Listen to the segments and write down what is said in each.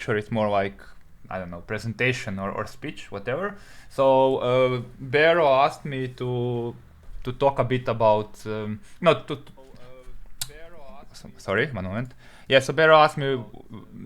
lecture. It's more like, I don't know, presentation or speech, whatever. So Bero asked me to talk a bit about not to. Sorry, one moment. Yeah, so Bero asked me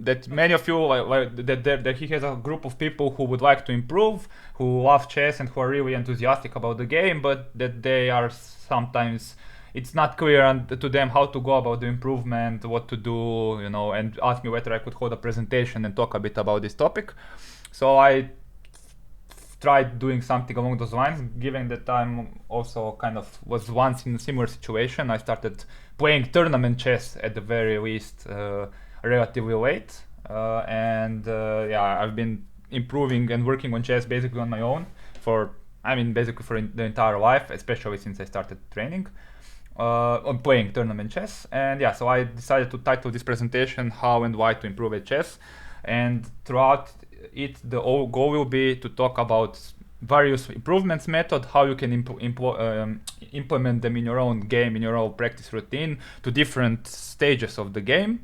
that many of you that he has a group of people who would like to improve, who love chess and who are really enthusiastic about the game, but that they are sometimes it's not clear to them how to go about the improvement, what to do, and asked me whether I could hold a presentation and talk a bit about this topic. So I tried doing something along those lines, given that I'm also kind of was once in a similar situation. I started playing tournament chess at the very least relatively late, and yeah, I've been improving and working on chess basically on my own basically for the entire life, especially since I started training on playing tournament chess. And yeah, so I decided to title this presentation "How and Why to Improve at Chess," and throughout it, the goal will be to talk about various improvements method, how you can implement them in your own game, in your own practice routine, to different stages of the game.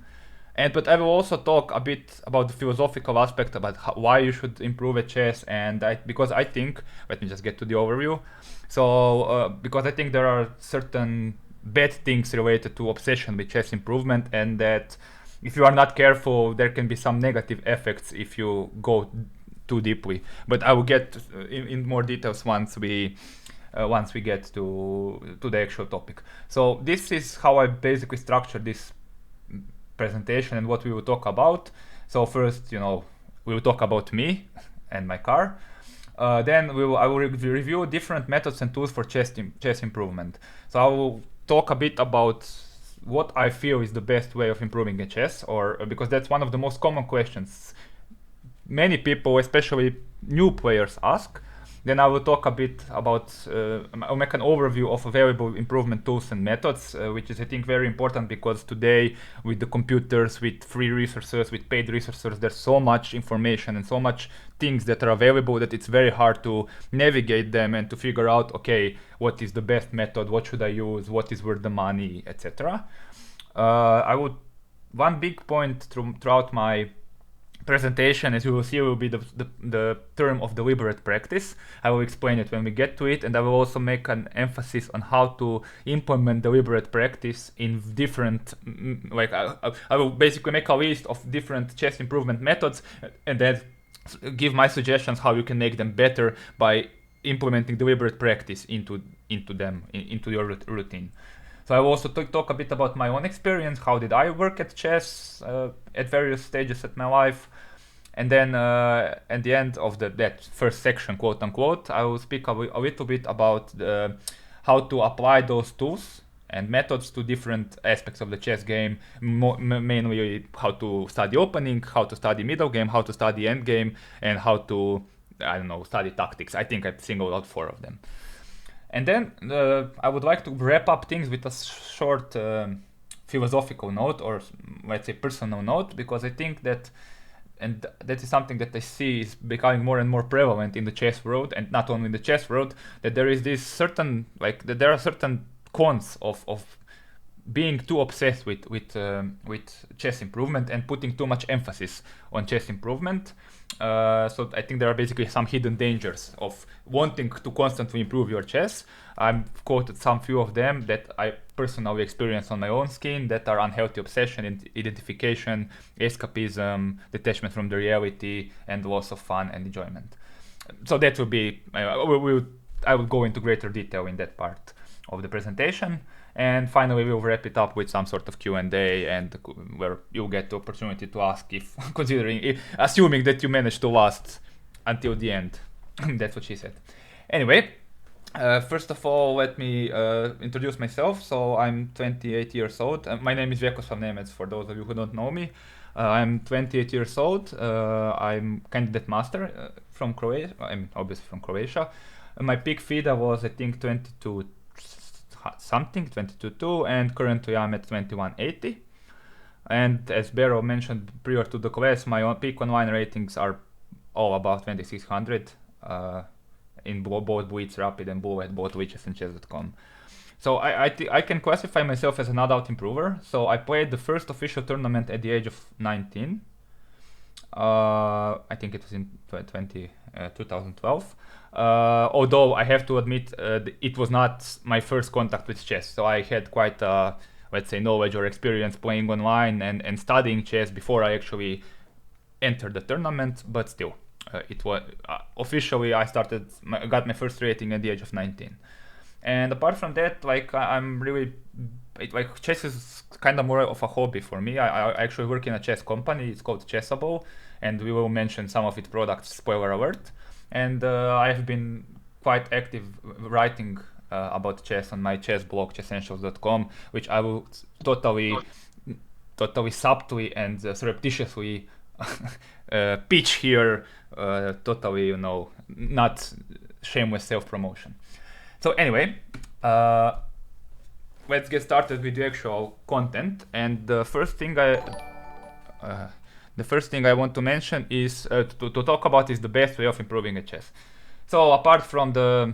But I will also talk a bit about the philosophical aspect about why you should improve at chess, because I think, let me just get to the overview. So because I think there are certain bad things related to obsession with chess improvement, and that if you are not careful, there can be some negative effects if you go too deeply. But I will get in more details once we get to the actual topic. So this is how I basically structured this presentation and what we will talk about. So first, we will talk about me and my car. Then I will review different methods and tools for chess improvement. So I will talk a bit about what I feel is the best way of improving a chess, or because that's one of the most common questions many people, especially new players, ask. Then I will talk a bit about, I'll make an overview of available improvement tools and methods, which is I think very important, because today with the computers, with free resources, with paid resources, there's so much information and so much things that are available that it's very hard to navigate them and to figure out, okay, what is the best method, what should I use, what is worth the money, etc. One big point throughout my presentation, as you will see, will be the term of deliberate practice. I will explain it when we get to it, and I will also make an emphasis on how to implement deliberate practice in different, I will basically make a list of different chess improvement methods, and then give my suggestions how you can make them better by implementing deliberate practice into your routine. So I will also talk a bit about my own experience. How did I work at chess at various stages of my life? And then at the end of that first section, quote unquote, I will speak a little bit about how to apply those tools and methods to different aspects of the chess game, mainly how to study opening, how to study middle game, how to study end game, and how to, study tactics. I think I singled out 4 of them. And then I would like to wrap up things with a short philosophical note, or let's say personal note, because I think that is something that I see is becoming more and more prevalent in the chess world, and not only in the chess world, that there is this certain, that there are certain cons of being too obsessed with chess improvement and putting too much emphasis on chess improvement. So I think there are basically some hidden dangers of wanting to constantly improve your chess. I've quoted some few of them that I personally experienced on my own skin, that are unhealthy obsession, identification, escapism, detachment from the reality, and loss of fun and enjoyment. So that will be, I will go into greater detail in that part of the presentation. And finally, we'll wrap it up with some sort of Q&A, and where you'll get the opportunity to ask if, assuming that you managed to last until the end. That's what she said. Anyway, first of all, let me introduce myself. So I'm 28 years old. My name is Vjekoslav Nemec, for those of you who don't know me. I'm 28 years old. I'm candidate master from Croatia. I'm obviously from Croatia. My peak FIDA was, I think, 22 something, 22.2, and currently I'm at 2180. And as Bero mentioned prior to the class, my peak online ratings are all about 2600 in both Blitz Rapid and Blue at both lichess and chess.com. So I can classify myself as an adult improver. So I played the first official tournament at the age of 19. I think it was in 2012. Although I have to admit, it was not my first contact with chess. So I had quite, let's say, knowledge or experience playing online and studying chess before I actually entered the tournament. But still, it was officially I got my first rating at the age of 19. And apart from that, like I'm really like chess is kind of more of a hobby for me. I actually work in a chess company. It's called Chessable, and we will mention some of its products. Spoiler alert! And I have been quite active writing about chess on my chess blog, chessentials.com, which I will totally subtly and surreptitiously pitch here. Totally, not shameless self-promotion. So anyway, let's get started with the actual content. And the first thing I want to mention is to talk about is the best way of improving a chess. So apart from the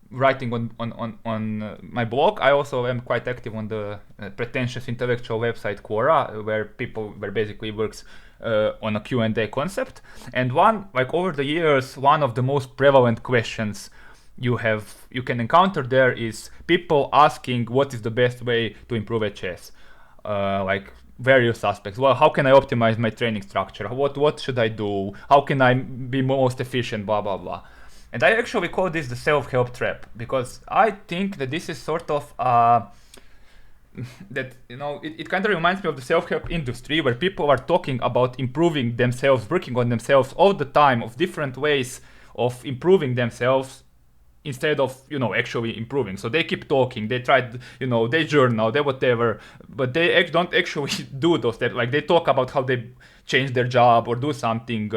writing on my blog, I also am quite active on the pretentious intellectual website Quora, where basically works on a Q&A concept. And over the years, one of the most prevalent questions you can encounter there is people asking what is the best way to improve at chess, like various aspects. Well, how can I optimize my training structure? What should I do? How can I be most efficient? Blah blah blah. And I actually call this the self-help trap, because I think that this is sort of that it kind of reminds me of the self-help industry, where people are talking about improving themselves, working on themselves all the time, of different ways of improving themselves, instead of actually improving. So they keep talking, they try, they journal, they whatever, but they don't actually do those steps. Like they talk about how they change their job or do something,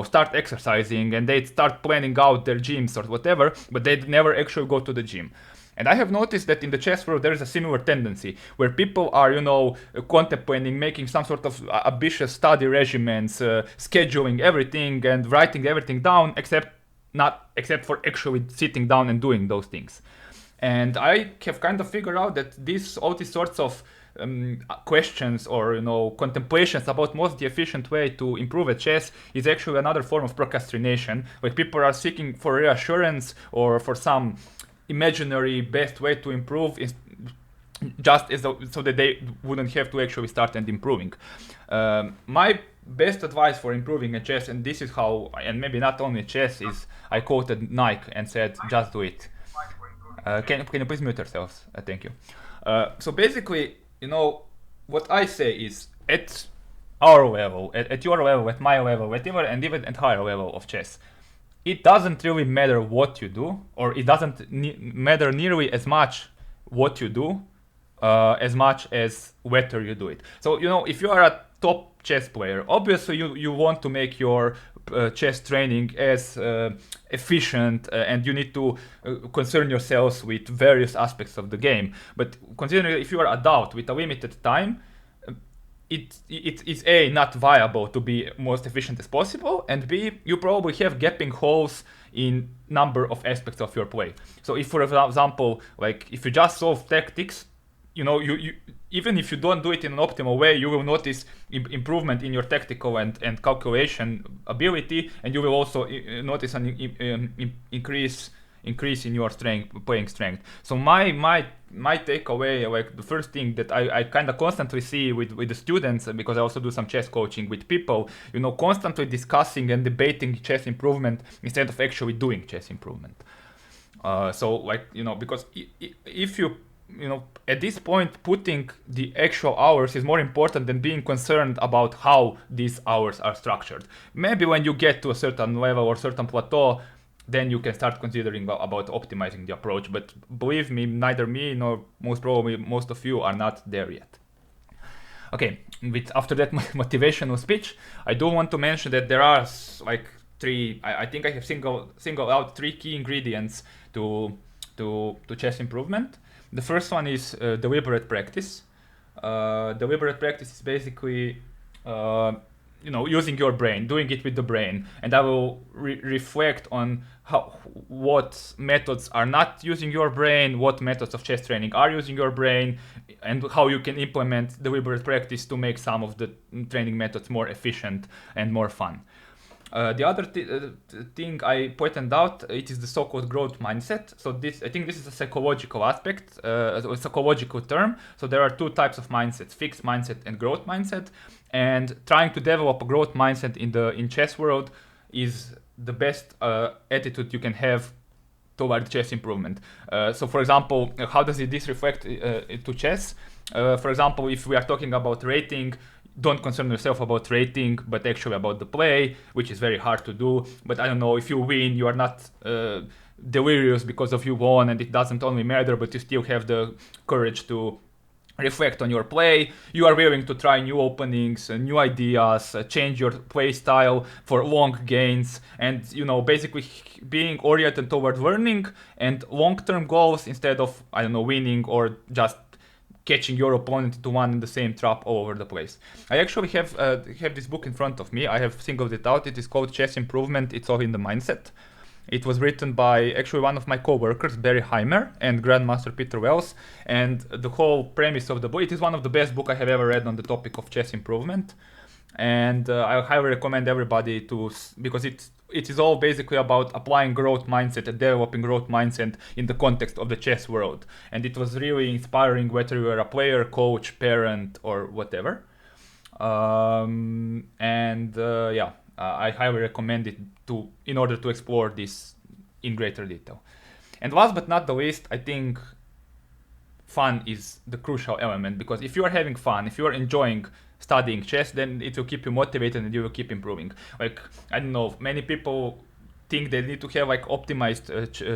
start exercising, and they start planning out their gyms or whatever, but they never actually go to the gym. And I have noticed that in the chess world there is a similar tendency, where people are, contemplating making some sort of ambitious study regimens, scheduling everything and writing everything down, except for actually sitting down and doing those things. And I have kind of figured out that all these sorts of questions or contemplations about most the efficient way to improve at chess is actually another form of procrastination, where people are seeking for reassurance or for some imaginary best way to improve, so that they wouldn't have to actually start and improving. My best advice for improving at chess, and this is how, and maybe not only chess, is I quoted Nike and said, just do it. Can you please mute yourselves? Thank you. So basically, what I say is, at our level, at your level, at my level, and even at higher level of chess, it doesn't really matter what you do, or it doesn't matter nearly as much what you do, as much as whether you do it. So, if you are a top chess player, obviously you want to make your chess training as efficient, and you need to concern yourselves with various aspects of the game. But considering if you are adult with a limited time, it is A, not viable to be most efficient as possible, and B, you probably have gaping holes in number of aspects of your play. So if, for example, like if you just solve tactics, you even if you don't do it in an optimal way, you will notice improvement in your tactical and calculation ability, and you will also notice an increase in your playing strength. So my takeaway, like the first thing that I kind of constantly see with the students, because I also do some chess coaching with people, constantly discussing and debating chess improvement instead of actually doing chess improvement. Because if you at this point, putting the actual hours is more important than being concerned about how these hours are structured. Maybe when you get to a certain level or certain plateau, then you can start considering about optimizing the approach. But believe me, neither me nor most probably most of you are not there yet. Okay, after that motivational speech, I do want to mention that there are like three. I think I have singled out three key ingredients to chess improvement. The first one is deliberate practice. Deliberate practice is basically using your brain, doing it with the brain, and I will reflect on what methods are not using your brain, what methods of chess training are using your brain, and how you can implement deliberate practice to make some of the training methods more efficient and more fun. The other thing I pointed out, it is the so-called growth mindset. So I think this is a psychological aspect, a psychological term. So there are two types of mindsets: fixed mindset and growth mindset. And trying to develop a growth mindset in chess world is the best attitude you can have toward chess improvement. So for example, how does this reflect to chess? For example, if we are talking about rating, don't concern yourself about rating, but actually about the play, which is very hard to do. But I don't know, if you win, you are not delirious because of you won, and it doesn't only matter, but you still have the courage to reflect on your play. You are willing to try new openings, new ideas, change your play style for long gains, and basically being oriented toward learning and long-term goals instead of, I don't know, winning or just catching your opponent into one and the same trap all over the place. I actually have this book in front of me. I have singled it out. It is called Chess Improvement. It's all in the mindset. It was written by actually one of my co-workers, Barry Heimer, and Grandmaster Peter Wells. And the whole premise of the book, it is one of the best books I have ever read on the topic of chess improvement. And I highly recommend everybody because it is all basically about applying growth mindset and developing growth mindset in the context of the chess world. And it was really inspiring, whether you are a player, coach, parent, or whatever. I highly recommend it in order to explore this in greater detail. And last but not the least, I think fun is the crucial element, because if you are having fun, if you are enjoying studying chess, then it will keep you motivated and you will keep improving. Like, I don't know, many people think they need to have like optimized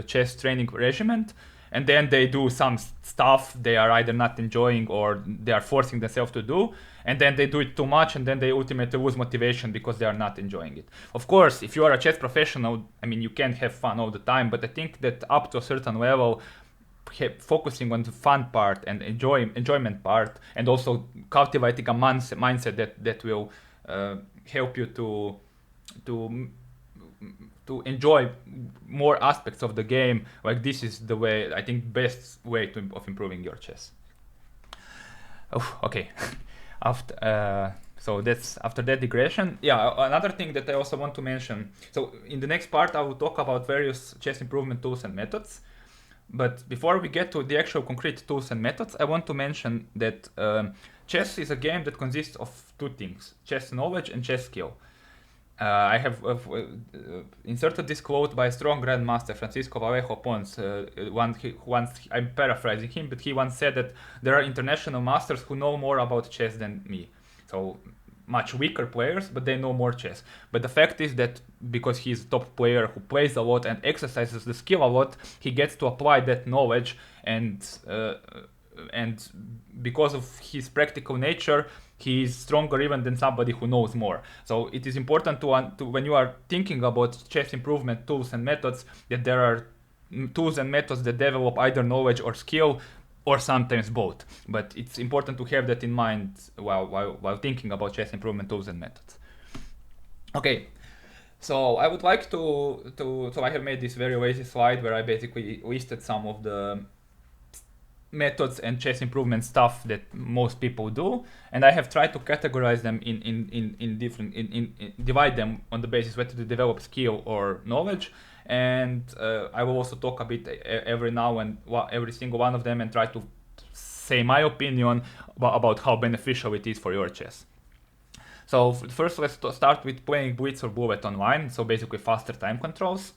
chess training regimen, and then they do some stuff they are either not enjoying or they are forcing themselves to do, and then they do it too much, and then they ultimately lose motivation because they are not enjoying it. Of course, if you are a chess professional, I mean, you can have fun all the time, but I think that up to a certain level, focusing on the fun part and enjoyment part, and also cultivating a mindset that will help you to enjoy more aspects of the game. Like, this is the way, I think, best way of improving your chess. Oh, okay. So that's after that digression. Yeah, another thing that I also want to mention. So in the next part, I will talk about various chess improvement tools and methods. But before we get to the actual concrete tools and methods, I want to mention that chess is a game that consists of two things: chess knowledge and chess skill. I have inserted this quote by a strong grandmaster, Francisco Vallejo Pons. Once, I'm paraphrasing him, but he once said that there are international masters who know more about chess than me. So much weaker players, but they know more chess. But the fact is that because he's a top player who plays a lot and exercises the skill a lot, he gets to apply that knowledge, and because of his practical nature, he is stronger even than somebody who knows more. So it is important to when you are thinking about chess improvement tools and methods, that there are tools and methods that develop either knowledge or skill, or sometimes both. But it's important to have that in mind while thinking about chess improvement tools and methods. Okay, so I would like so I have made this very lazy slide where I basically listed some of the methods and chess improvement stuff that most people do, and I have tried to categorize them in different divide them on the basis whether to develop skill or knowledge. And I will also talk a bit every now and every single one of them, and try to say my opinion about how beneficial it is for your chess. So first, let's start with playing blitz or bullet online. So basically faster time controls.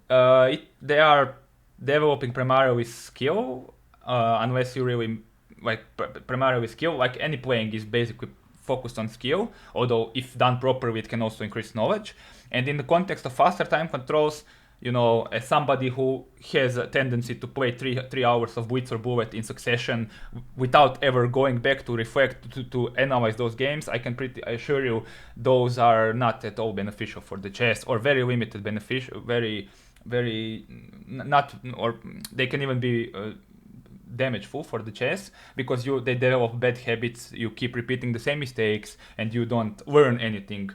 They are developing primarily skill, unless you really like primarily skill. Like, any playing is basically focused on skill, although if done properly it can also increase knowledge. And in the context of faster time controls, as somebody who has a tendency to play 3 hours of blitz or bullet in succession without ever going back to reflect to analyze those games, I assure you those are not at all beneficial for the chess, or very limited beneficial, very not, or they can even be damageful for the chess because they develop bad habits. You keep repeating the same mistakes and you don't learn anything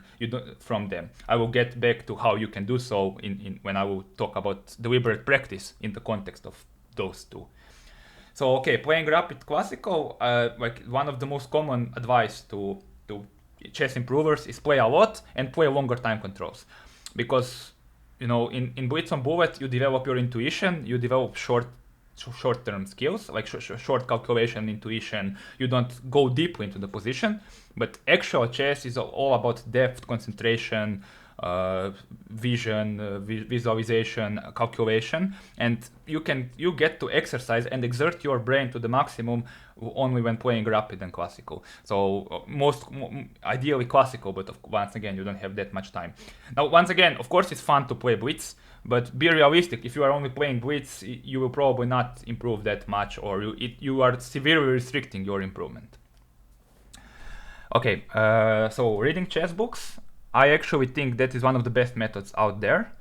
from them. I will get back to how you can do so in when I will talk about deliberate practice in the context of those two. So okay, playing rapid classical, like one of the most common advice to chess improvers is play a lot and play longer time controls, because in Blitz on Bullet you develop your intuition, you develop short-term skills like short calculation, intuition. You don't go deeply into the position, but actual chess is all about depth, concentration, vision, visualization, calculation, and you get to exercise and exert your brain to the maximum only when playing rapid and classical. So ideally classical, but once again you don't have that much time. Now once again, of course it's fun to play Blitz, but be realistic. If you are only playing Blitz, you will probably not improve that much, or you are severely restricting your improvement. Okay, so reading chess books, I actually think that is one of the best methods out there.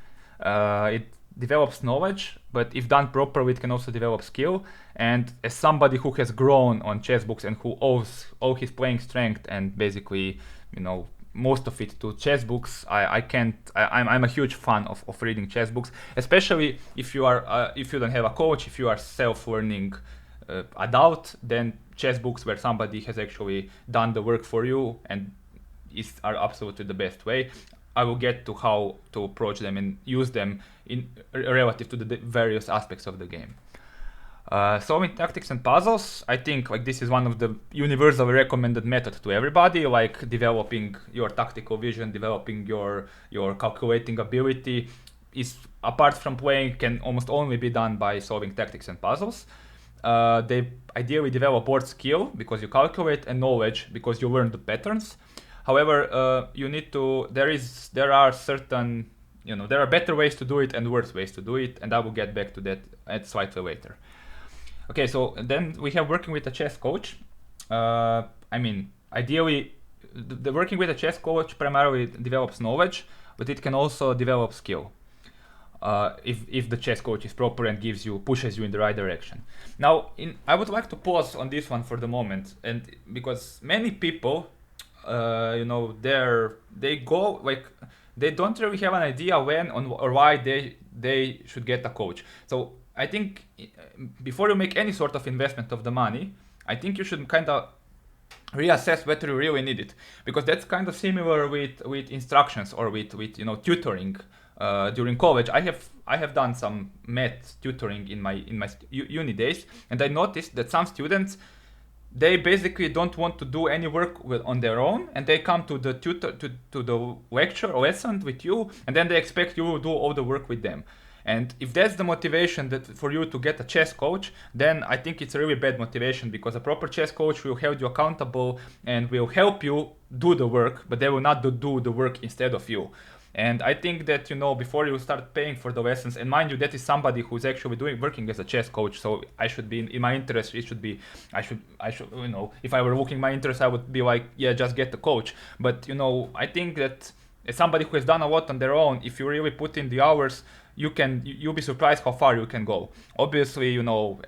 It develops knowledge, but if done properly, it can also develop skill. And as somebody who has grown on chess books and who owes all his playing strength and basically, most of it to chess books, I'm a huge fan of reading chess books, especially if you don't have a coach, if you are self-learning adult, then chess books where somebody has actually done the work for you and are absolutely the best way. I will get to how to approach them and use them in relative to the various aspects of the game. Solving tactics and puzzles, I think this is one of the universally recommended methods to everybody, like developing your tactical vision, developing your calculating ability is, apart from playing, can almost only be done by solving tactics and puzzles. They ideally develop board skill because you calculate, and knowledge because you learn the patterns. However, there are certain, there are better ways to do it and worse ways to do it, and I will get back to that slightly later. Okay, so then we have working with a chess coach. Ideally, the working with a chess coach primarily develops knowledge, but it can also develop skill. If the chess coach is proper and pushes you in the right direction. Now, I would like to pause on this one for the moment, and because many people, they don't really have an idea when or why they should get a coach. So I think before you make any sort of investment of the money, I think you should kind of reassess whether you really need it, because that's kind of similar with instructions or with tutoring. During college, I have done some math tutoring in my uni days, and I noticed that some students, they basically don't want to do any work on their own, and they come to the tutor to the lecture or lesson with you, and then they expect you to do all the work with them. And if that's the motivation that for you to get a chess coach, then I think it's a really bad motivation, because a proper chess coach will hold you accountable and will help you do the work, but they will not do the work instead of you. And I think that, before you start paying for the lessons, and mind you, that is somebody who's actually working as a chess coach, so I should be in my interest. I should, if I were looking my interest, I would be like, yeah, just get the coach. But, I think that as somebody who has done a lot on their own, if you really put in the hours, you'll be surprised how far you can go. Obviously,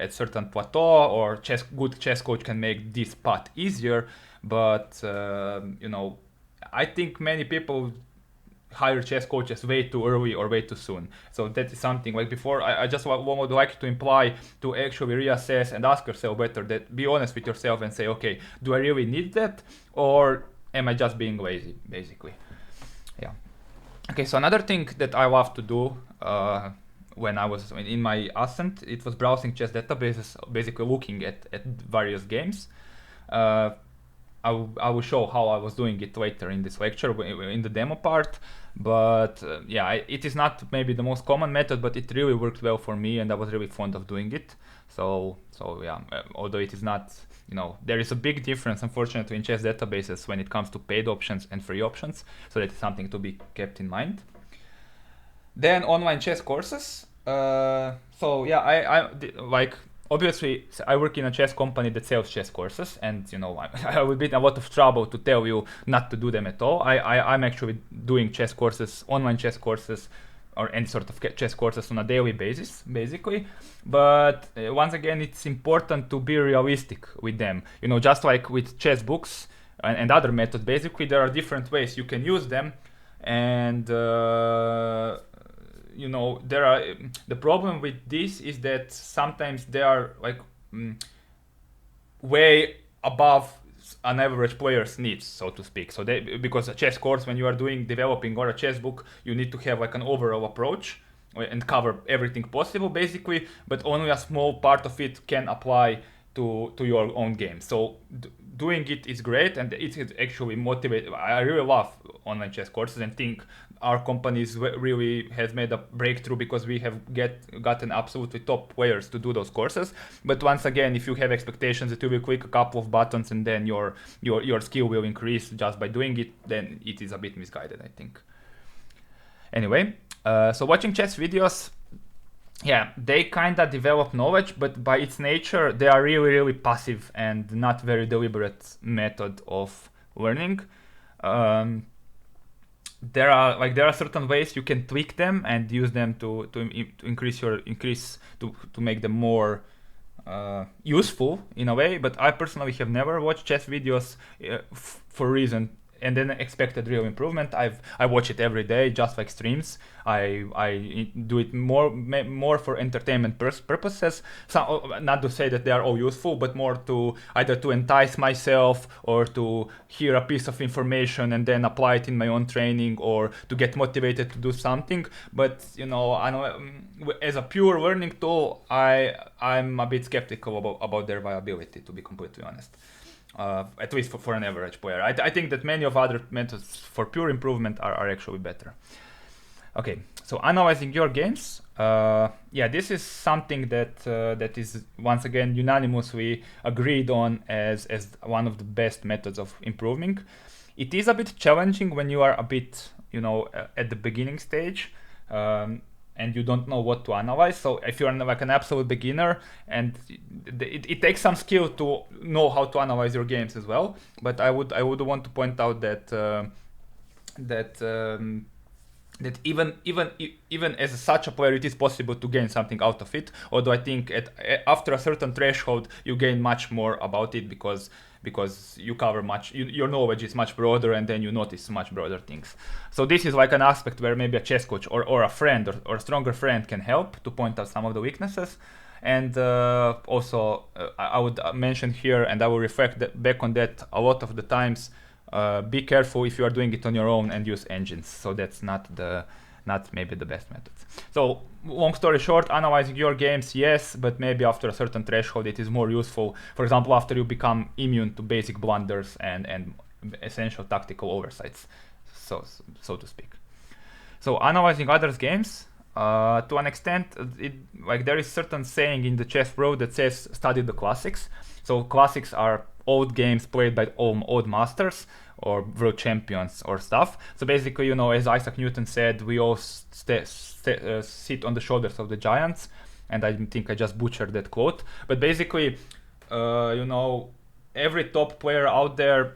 at certain plateau, or good chess coach can make this path easier, but, I think many people hire chess coaches way too early or way too soon. So that is something before. I just would like to imply to actually reassess and ask yourself better, that be honest with yourself and say, okay, do I really need that, or am I just being lazy, basically? Yeah. Okay, so another thing that I love to do when I was in my Ascent, it was browsing chess databases, basically looking at various games. I will show how I was doing it later in this lecture in the demo part, but it is not maybe the most common method, but it really worked well for me, and I was really fond of doing it. So although it is not, there is a big difference, unfortunately, in chess databases when it comes to paid options and free options, so that is something to be kept in mind. Then online chess courses. Obviously, I work in a chess company that sells chess courses, and I will be in a lot of trouble to tell you not to do them at all. I'm actually doing chess courses, online chess courses, or any sort of chess courses on a daily basis, basically. But once again, it's important to be realistic with them. Just like with chess books and other methods, basically there are different ways you can use them, and there are the problem with this is that sometimes they are like way above an average player's needs, so to speak. So because a chess course, when you are developing or a chess book, you need to have like an overall approach and cover everything possible, basically, but only a small part of it can apply to your own game. So doing it is great, and it is actually motivated. I really love online chess courses and think our companies really has made a breakthrough because we have gotten absolutely top players to do those courses. But once again, if you have expectations that you will click a couple of buttons and then your skill will increase just by doing it, then it is a bit misguided, I think. Anyway, so watching chess videos, yeah, they kind of develop knowledge, but by its nature, they are really, really passive and not very deliberate method of learning. There are certain ways you can tweak them and use them to make them more useful in a way. But I personally have never watched chess videos for a reason and then expected real improvement. I watch it every day, just like streams. I do it more for entertainment purposes. So, not to say that they are all useful, but more to either to entice myself or to hear a piece of information and then apply it in my own training, or to get motivated to do something. But I know as a pure learning tool, I'm a bit skeptical about their viability, to be completely honest. At least for an average player. I think that many of other methods for pure improvement are actually better. Okay, so analyzing your games. This is something that is once again unanimously agreed on as one of the best methods of improving. It is a bit challenging when you are a bit, at the beginning stage. And you don't know what to analyze. So if you're like an absolute beginner, and it takes some skill to know how to analyze your games as well. But I would want to point out that even as such a player, it is possible to gain something out of it. Although I think after a certain threshold, you gain much more about it because you cover your knowledge is much broader, and then you notice much broader things. So this is like an aspect where maybe a chess coach or a friend or a stronger friend can help to point out some of the weaknesses. And also I would mention here, and I will reflect back on that a lot of the times, be careful if you are doing it on your own and use engines. So that's not maybe the best methods. So long story short, analyzing your games, yes, but maybe after a certain threshold it is more useful. For example, after you become immune to basic blunders and essential tactical oversights, so to speak. So analyzing others' games, to an extent, there is certain saying in the chess world that says study the classics. So classics are old games played by old masters or world champions or stuff. So basically, as Isaac Newton said, we all sit on the shoulders of the giants. And I think I just butchered that quote. But basically, every top player out there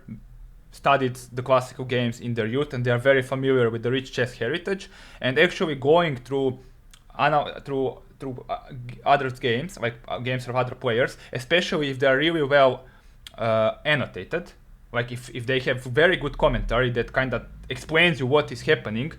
studied the classical games in their youth, and they are very familiar with the rich chess heritage. And actually going through other games, like games of other players, especially if they are really well annotated, like if they have very good commentary that kind of explains you what is happening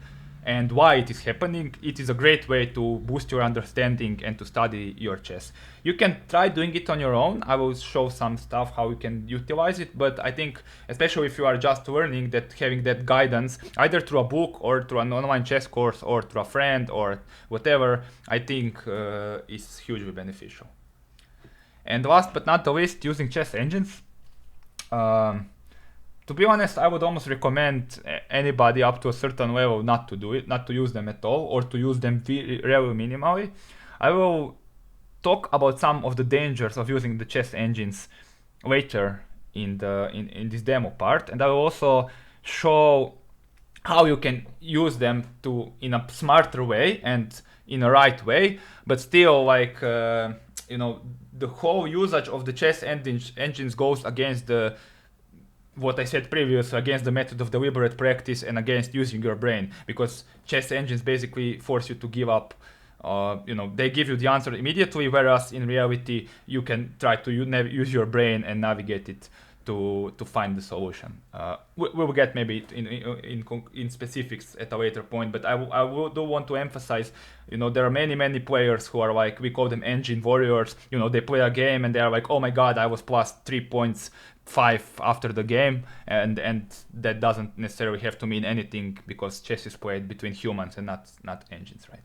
and why it is happening, it is a great way to boost your understanding and to study your chess. You can try doing it on your own. I will show some stuff how you can utilize it, but I think especially if you are just learning, that having that guidance either through a book or through an online chess course or through a friend or whatever, I think is hugely beneficial. And last but not the least, using chess engines. To be honest, I would almost recommend anybody up to a certain level not to use them at all, or to use them really minimally. I will talk about some of the dangers of using the chess engines later in this demo part, and I will also show how you can use them in a smarter way and in a right way, but still the whole usage of the chess engines goes against the what I said previously, against the method of deliberate practice and against using your brain, because chess engines basically force you to give up. They give you the answer immediately, whereas in reality you can try to use your brain and navigate it to find the solution. We'll get maybe in specifics at a later point, but I do want to emphasize, there are many players who are like, we call them engine warriors. They play a game and they are like, oh my god, I was plus 3 points 5 after the game, and that doesn't necessarily have to mean anything, because chess is played between humans and not engines, right?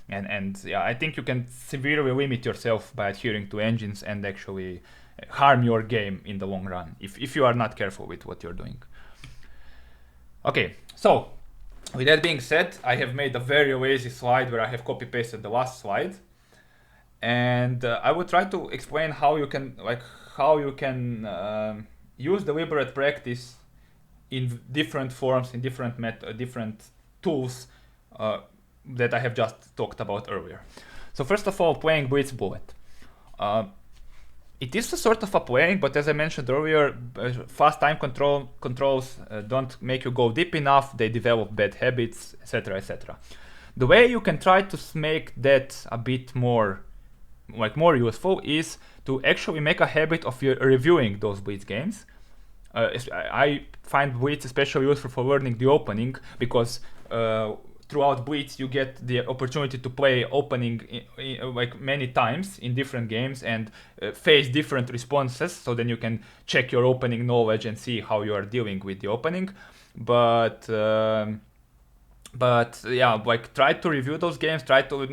And yeah, I think you can severely limit yourself by adhering to engines and actually harm your game in the long run if you are not careful with what you're doing. Okay, so with that being said, I have made a very lazy slide where I have copy pasted the last slide, and I will try to explain how you can use deliberate practice in different forms, in different tools that I have just talked about earlier. So first of all, playing blitz bullet. It is a sort of a playing, but as I mentioned earlier, fast time controls don't make you go deep enough. They develop bad habits, etc., etc. The way you can try to make that a bit more useful is to actually make a habit of reviewing those blitz games. I find blitz especially useful for learning the opening, because throughout blitz you get the opportunity to play opening like many times in different games and face different responses, so then you can check your opening knowledge and see how you are dealing with the opening. But yeah, like, try to review those games, try to,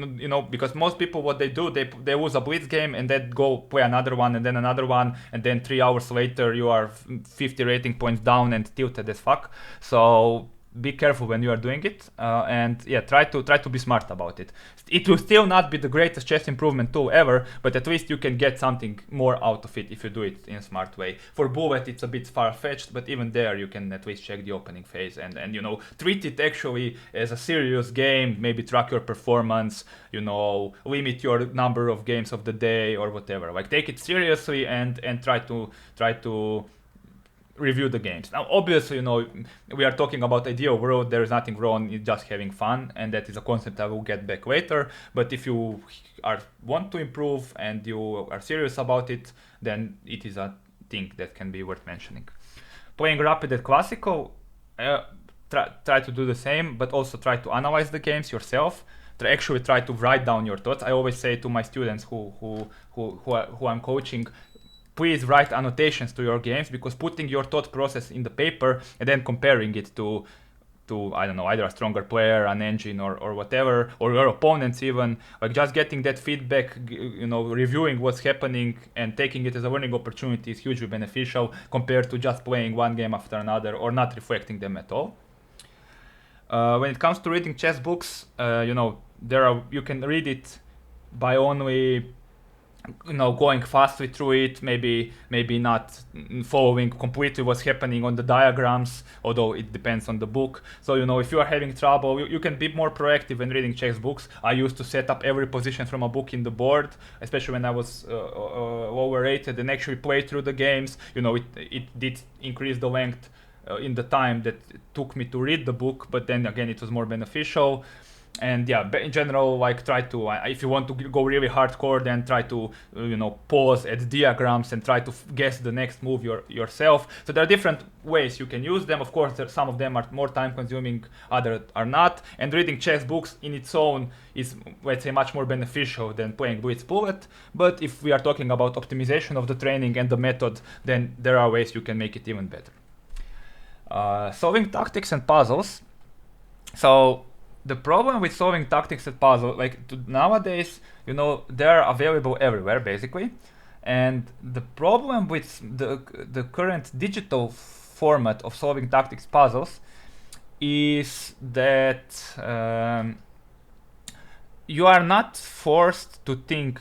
because most people, what they do, they lose a blitz game and then go play another one and then another one, and then 3 hours later you are 50 rating points down and tilted as fuck. So be careful when you are doing it, and yeah, try to be smart about it. It will still not be the greatest chess improvement tool ever, but at least you can get something more out of it if you do it in a smart way. For bullet, it's a bit far-fetched, but even there you can at least check the opening phase and treat it actually as a serious game. Maybe track your performance, limit your number of games of the day or whatever. Like, take it seriously and try to review the games. Now, obviously, we are talking about ideal world. There is nothing wrong in just having fun, and that is a concept I will get back later. But if you want to improve and you are serious about it, then it is a thing that can be worth mentioning. Playing rapid and classical, try to do the same, but also try to analyze the games yourself. Try to write down your thoughts. I always say to my students who I'm coaching, please write annotations to your games, because putting your thought process in the paper and then comparing it to I don't know, either a stronger player, an engine, or whatever, or your opponents even, like, just getting that feedback, reviewing what's happening and taking it as a learning opportunity is hugely beneficial compared to just playing one game after another or not reflecting them at all. When it comes to reading chess books, you can read it by only going fastly through it, maybe not following completely what's happening on the diagrams, although it depends on the book. So if you are having trouble, you can be more proactive when reading chess books. I used to set up every position from a book in the board, especially when I was lower rated, and actually play through the games. It did increase the length in the time that it took me to read the book, but then again it was more beneficial. And yeah, in general, like, try to, if you want to go really hardcore, then try to pause at diagrams and try to guess the next move yourself. So there are different ways you can use them. Of course, some of them are more time consuming, others are not. And reading chess books in its own is, let's say, much more beneficial than playing blitz bullet. But if we are talking about optimization of the training and the method, then there are ways you can make it even better. Solving tactics and puzzles. So the problem with solving tactics and puzzles, nowadays, they're available everywhere, basically. And the problem with the current digital format of solving tactics puzzles is that you are not forced to think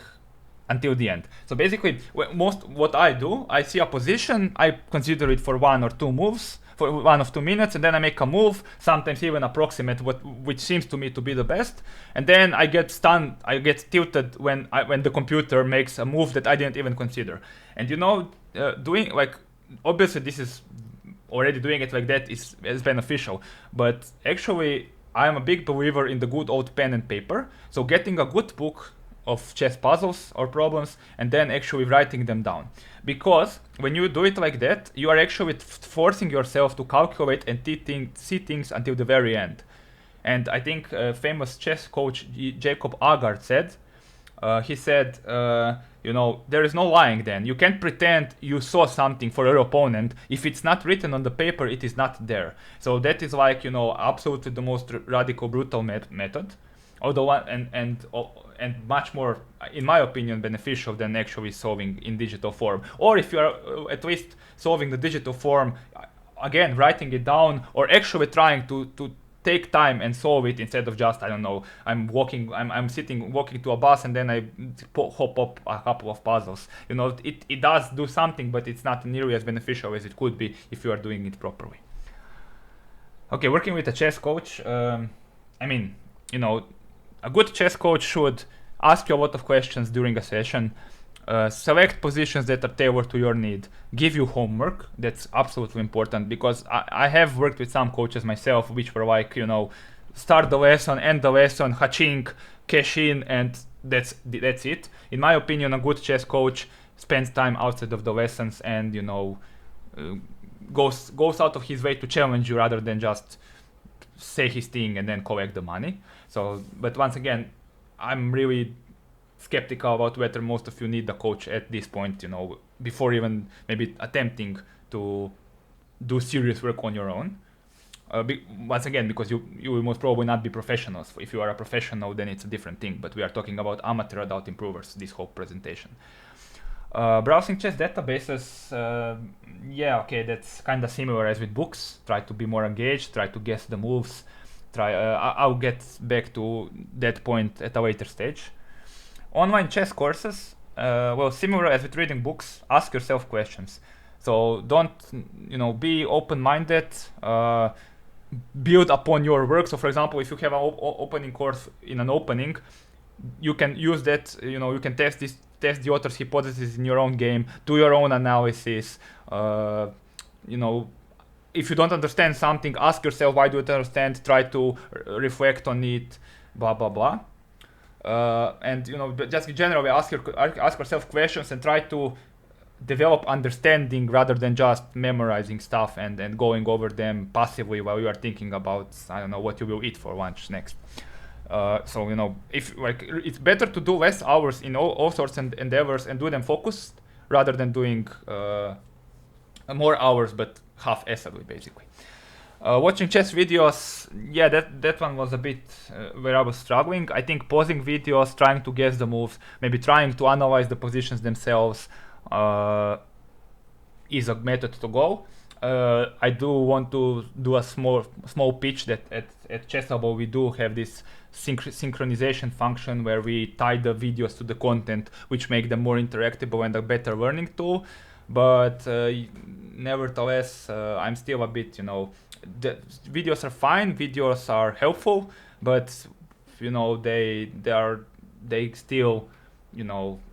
until the end. So basically, what I do, I see a position, I consider it for 1 or 2 moves, for 1 or 2 minutes, and then I make a move, sometimes even approximate which seems to me to be the best, and then I get stunned, I get tilted when the computer makes a move that I didn't even consider. And doing, obviously this is already doing it like that is beneficial. But actually, I'm a big believer in the good old pen and paper. So getting a good book of chess puzzles or problems and then actually writing them down. Because when you do it like that, you are actually forcing yourself to calculate and see things until the very end. And I think famous chess coach Jacob Agard said, he said, there is no lying then. You can't pretend you saw something for your opponent. If it's not written on the paper, it is not there. So that is like, absolutely the most radical, brutal method. Although, and much more, in my opinion, beneficial than actually solving in digital form. Or if you are at least solving the digital form, again, writing it down or actually trying to take time and solve it instead of just, I don't know, I'm sitting walking to a bus and then I hop up a couple of puzzles. It does do something, but it's not nearly as beneficial as it could be if you are doing it properly. Okay, working with a chess coach, a good chess coach should ask you a lot of questions during a session, select positions that are tailored to your need, give you homework. That's absolutely important, because I have worked with some coaches myself which were like, start the lesson, end the lesson, haching, cash in, and that's it. In my opinion, a good chess coach spends time outside of the lessons and goes out of his way to challenge you rather than just say his thing and then collect the money. So, but once again, I'm really skeptical about whether most of you need a coach at this point, before even maybe attempting to do serious work on your own. Once again, because you will most probably not be professionals. If you are a professional, then it's a different thing, but we are talking about amateur adult improvers this whole presentation. Browsing chess databases, that's kind of similar as with books. Try to be more engaged, try to guess the moves. I'll get back to that point at a later stage. Online chess courses, similar as with reading books, ask yourself questions. So don't, be open-minded, build upon your work. So for example, if you have an opening course in an opening, you can use that, you can test the author's hypothesis in your own game, do your own analysis. If you don't understand something, ask yourself, why do you understand? Try to reflect on it, blah, blah, blah. Just generally ask yourself questions and try to develop understanding rather than just memorizing stuff and going over them passively while you are thinking about, I don't know, what you will eat for lunch next. If it's better to do less hours in all sorts of endeavors and do them focused rather than doing more hours but half-assedly, basically. Watching chess videos, that one was a bit where I was struggling. I think pausing videos, trying to guess the moves, maybe trying to analyze the positions themselves is a method to go. I do want to do a small pitch that at Chessable we do have this synchronization function where we tie the videos to the content, which make them more interactable and a better learning tool. But nevertheless, I'm still a bit, the videos are fine, videos are helpful, but they still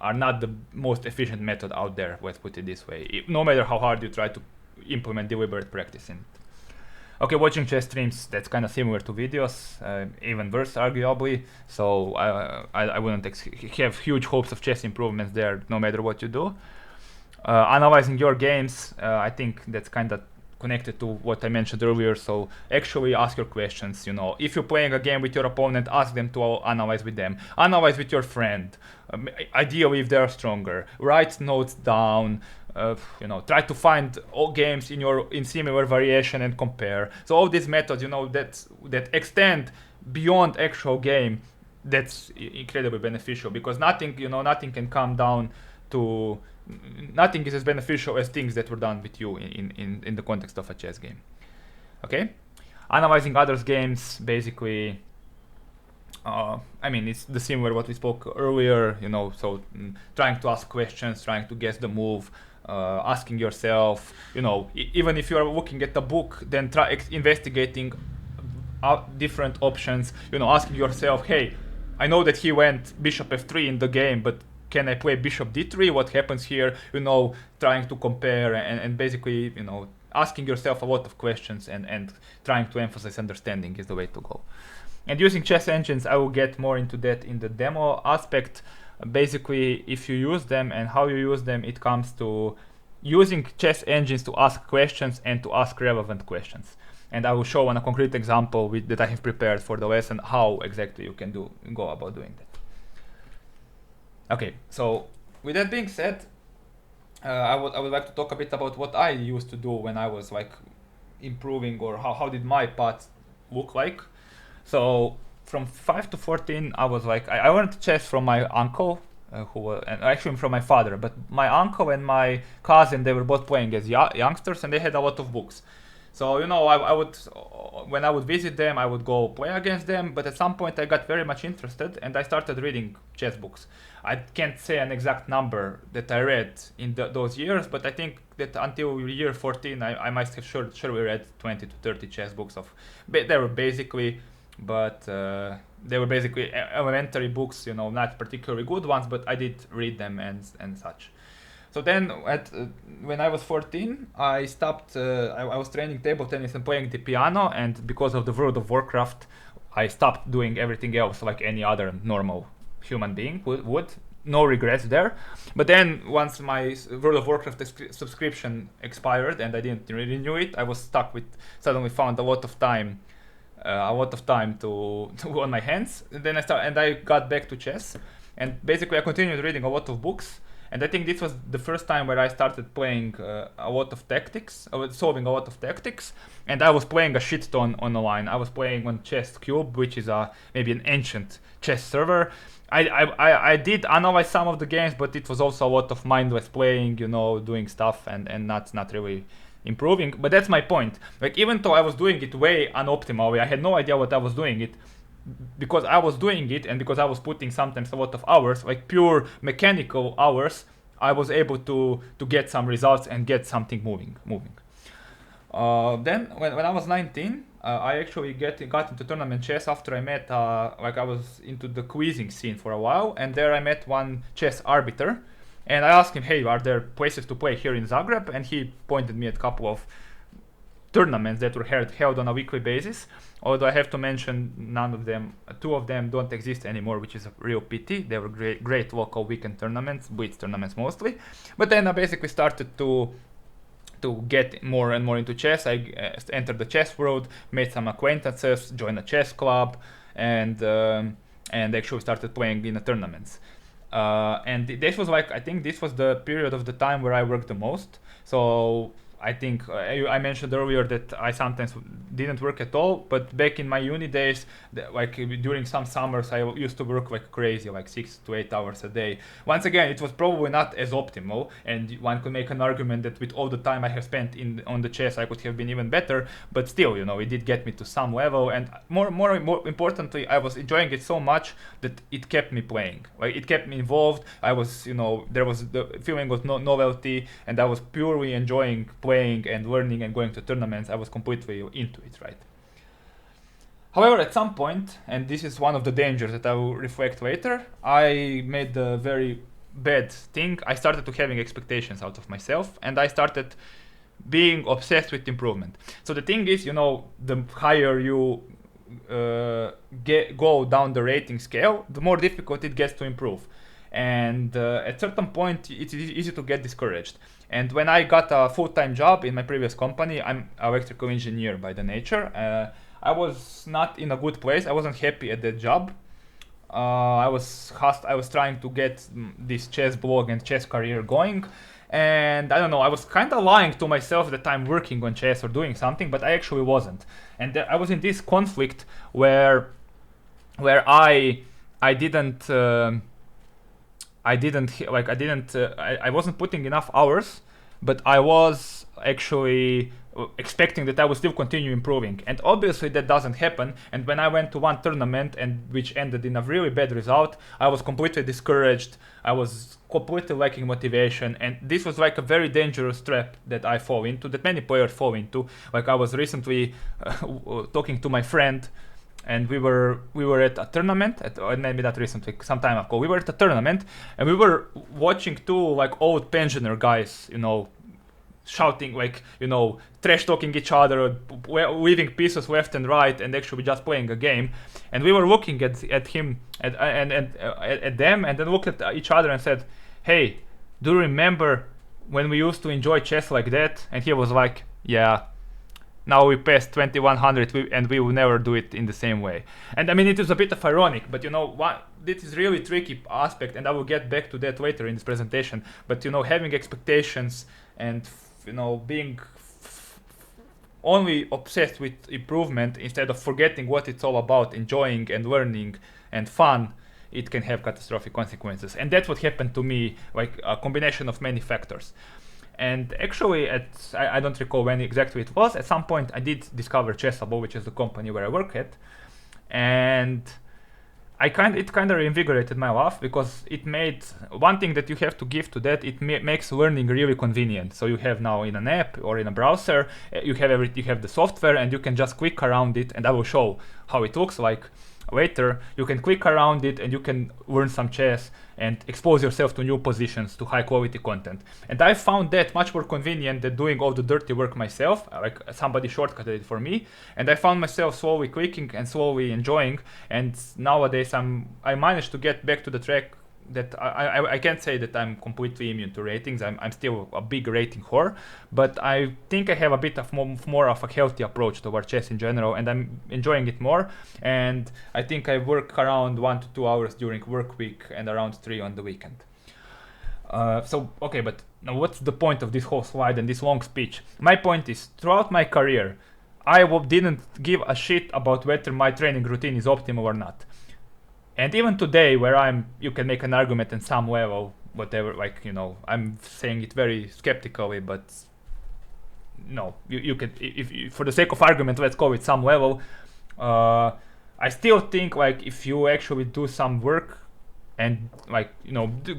are not the most efficient method out there. Let's put it this way. No matter how hard you try to implement deliberate practice in it. Okay, watching chess streams, that's kind of similar to videos, even worse arguably. So I wouldn't have huge hopes of chess improvements there, no matter what you do. Analyzing your games, I think that's kind of connected to what I mentioned earlier. So actually ask your questions. If you're playing a game with your opponent, ask them to analyze with them. Analyze with your friend. Ideally, if they're stronger, write notes down. Try to find all games in similar variation and compare. So all these methods, that extend beyond actual game, that's incredibly beneficial, because nothing can come down to. Nothing is as beneficial as things that were done with you in the context of a chess game. Okay, analyzing others' games, basically. It's the similar what we spoke earlier. So trying to ask questions, trying to guess the move, asking yourself. Even if you are looking at the book, then try investigating different options. Asking yourself, hey, I know that he went bishop f3 in the game, but can I play bishop d3? What happens here? Trying to compare and basically, asking yourself a lot of questions and trying to emphasize understanding is the way to go. And using chess engines, I will get more into that in the demo aspect. Basically, if you use them and how you use them, it comes to using chess engines to ask questions and to ask relevant questions. And I will show on a concrete example that I have prepared for the lesson how exactly you can go about doing that. Okay, so with that being said, I would like to talk a bit about what I used to do when I was like improving, or how did my path look like. So from 5 to 14, I was like, I learned chess from my uncle, and actually from my father, but my uncle and my cousin, they were both playing as youngsters, and they had a lot of books. So, you know, I would, when I would visit them, I would go play against them, but at some point I got very much interested and I started reading chess books. I can't say an exact number that I read in those years, but I think that until year 14, I must have surely read 20 to 30 chess books they were basically elementary books, you know, not particularly good ones, but I did read them and such. So then, when I was 14, I stopped. I was training table tennis and playing the piano, and because of the World of Warcraft, I stopped doing everything else like any other normal human being would. No regrets there. But then, once my World of Warcraft subscription expired and I didn't renew it, I was stuck with. Suddenly, found a lot of time to on my hands. And then I got back to chess, and basically I continued reading a lot of books. And I think this was the first time where I started playing a lot of tactics, solving a lot of tactics, and I was playing a shit ton online. I was playing on Chess Cube, which is maybe an ancient chess server. I did analyze some of the games, but it was also a lot of mindless playing, you know, doing stuff and not really improving. But that's my point. Like, even though I was doing it way unoptimally, I had no idea what I was doing it. Because I was doing it and because I was putting sometimes a lot of hours, like pure mechanical hours, I was able to get some results and get something moving. Then when I was 19, I actually got into tournament chess after I met, I was into the quizzing scene for a while, and there I met one chess arbiter, and I asked him, hey, are there places to play here in Zagreb? And he pointed me at a couple of tournaments that were held on a weekly basis. Although I have to mention, two of them don't exist anymore, which is a real pity. They were great local weekend tournaments, blitz tournaments mostly. But then I basically started to get more and more into chess. I entered the chess world, made some acquaintances, joined a chess club, and actually started playing in the tournaments. And this was I think this was the period of the time where I worked the most. So I think I mentioned earlier that I sometimes didn't work at all, but back in my uni days, during some summers, I used to work like crazy, like 6 to 8 hours a day. Once again, it was probably not as optimal, and one could make an argument that with all the time I have spent on the chess, I could have been even better, but still, you know, it did get me to some level, and more importantly, I was enjoying it so much that it kept me playing. Like, it kept me involved. I was, you know, there was the feeling of novelty, and I was purely enjoying playing and learning and going to tournaments. I was completely into it, right? However, at some point, and this is one of the dangers that I will reflect later, I made a very bad thing. I started to having expectations out of myself, and I started being obsessed with improvement. So the thing is, you know, the higher you go down the rating scale, the more difficult it gets to improve. And at certain point, it's easy to get discouraged. And when I got a full-time job in my previous company, I'm an electrical engineer by the nature. I was not in a good place. I wasn't happy at that job. I was trying to get this chess blog and chess career going. And I don't know, I was kind of lying to myself that I'm working on chess or doing something, but I actually wasn't. And I was in this conflict where I wasn't putting enough hours, but I was actually expecting that I would still continue improving, and obviously that doesn't happen. And when I went to one tournament which ended in a really bad result, I was completely discouraged. I was completely lacking motivation, and this was like a very dangerous trap that I fall into, that many players fall into. Like, I was recently talking to my friend, and we were at a tournament, maybe not recently, some time ago. We were at a tournament, and we were watching two like old pensioner guys, you know, shouting, like, trash talking each other, leaving pieces left and right, and actually just playing a game. And we were looking at him at them, and then looked at each other and said, "Hey, do you remember when we used to enjoy chess like that?" And he was like, "Yeah. Now we passed 2100 and we will never do it in the same way." And I mean, it is a bit of ironic, but this is really tricky aspect, and I will get back to that later in this presentation. But having expectations and being only obsessed with improvement instead of forgetting what it's all about, enjoying and learning and fun, it can have catastrophic consequences. And that's what happened to me, like a combination of many factors. And actually, I don't recall when exactly it was, at some point I did discover Chessable, which is the company where I work at, and it kind of reinvigorated my life, because it made one thing that you have to give to that. It makes learning really convenient. So you have now in an app or in a browser, you have the software, and you can just click around it, and I will show how it looks like later. You can click around it and you can learn some chess and expose yourself to new positions, to high quality content. And I found that much more convenient than doing all the dirty work myself, like somebody shortcutted it for me. And I found myself slowly clicking and slowly enjoying. And nowadays I managed to get back to the track that I can't say that I'm completely immune to ratings. I'm still a big rating whore, but I think I have a bit of more of a healthy approach toward chess in general, and I'm enjoying it more. And I think I work around 1 to 2 hours during work week and around 3 on the weekend. Okay, but now what's the point of this whole slide and this long speech? My point is, throughout my career, I didn't give a shit about whether my training routine is optimal or not. And even today, where you can make an argument in some level, whatever, I'm saying it very skeptically, but no, you can, if for the sake of argument, let's go with some level. I still think, if you actually do some work and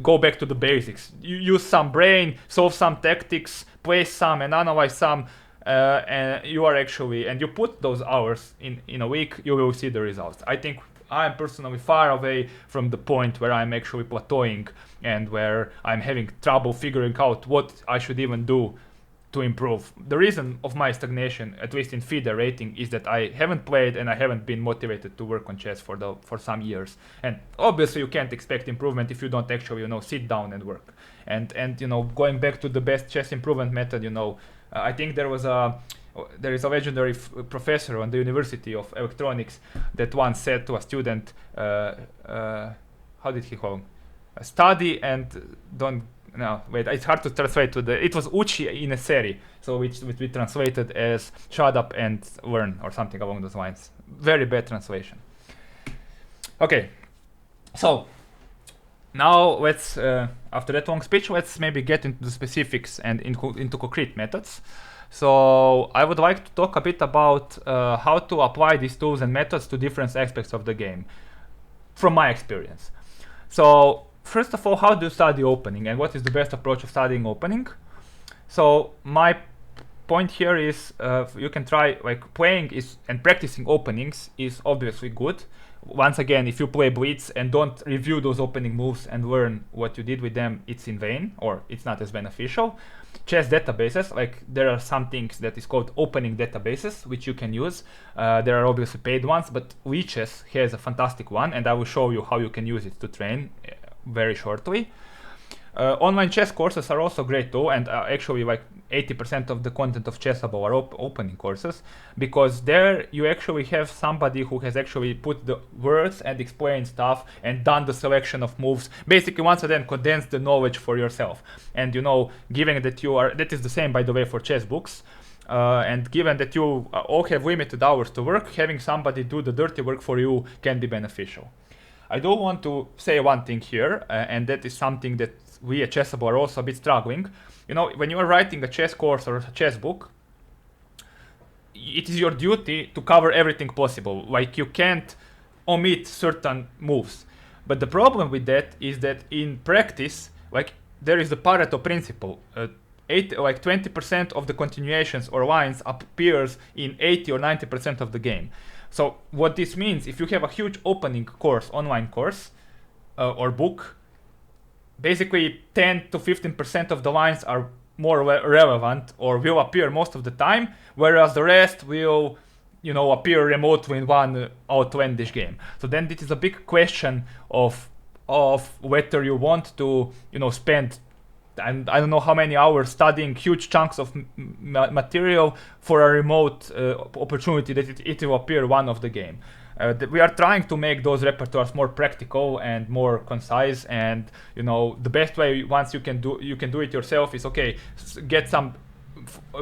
go back to the basics, you use some brain, solve some tactics, play some and analyze some, and you put those hours in a week, you will see the results. I think I'm personally far away from the point where I'm actually plateauing and where I'm having trouble figuring out what I should even do to improve. The reason of my stagnation, at least in FIDE rating, is that I haven't played and I haven't been motivated to work on chess for some years. And obviously you can't expect improvement if you don't actually sit down and work. And going back to the best chess improvement method, I think there is a legendary professor on the University of Electronics that once said to a student, how did he call him? Study and don't. No, wait, it's hard to translate it was Uchi in a serie, so which we translated as shut up and learn, or something along those lines. Very bad translation. Okay, so now let's, after that long speech, let's maybe get into the specifics and into concrete methods. So I would like to talk a bit about how to apply these tools and methods to different aspects of the game, from my experience. So first of all, how do you study opening, and what is the best approach of studying opening? So my point here is, you can try, playing and practicing openings is obviously good. Once again, if you play blitz and don't review those opening moves and learn what you did with them, it's in vain, or it's not as beneficial. Chess databases, there are some things that is called opening databases, which you can use. There are obviously paid ones, but lichess has a fantastic one, and I will show you how you can use it to train very shortly. Online chess courses are also great too, and actually 80% of the content of Chessable are opening courses, because there you actually have somebody who has actually put the words and explained stuff and done the selection of moves. Basically, once again, condense the knowledge for yourself. And given that that is the same, by the way, for chess books, and given that you all have limited hours to work, having somebody do the dirty work for you can be beneficial. I do want to say one thing here, and that is something that we at Chessable are also a bit struggling. When you are writing a chess course or a chess book, it is your duty to cover everything possible. You can't omit certain moves. But the problem with that is that in practice, there is the Pareto principle. 20% of the continuations or lines appears in 80 or 90% of the game. So what this means, if you have a huge opening course, online course, or book, basically 10 to 15% of the lines are more relevant or will appear most of the time, whereas the rest will, appear remotely in one outlandish game. So then it is a big question of whether you want to, spend, and I don't know how many hours studying huge chunks of material for a remote opportunity that it will appear one of the game. We are trying to make those repertoires more practical and more concise, and the best way, once you can do it yourself, is okay, get some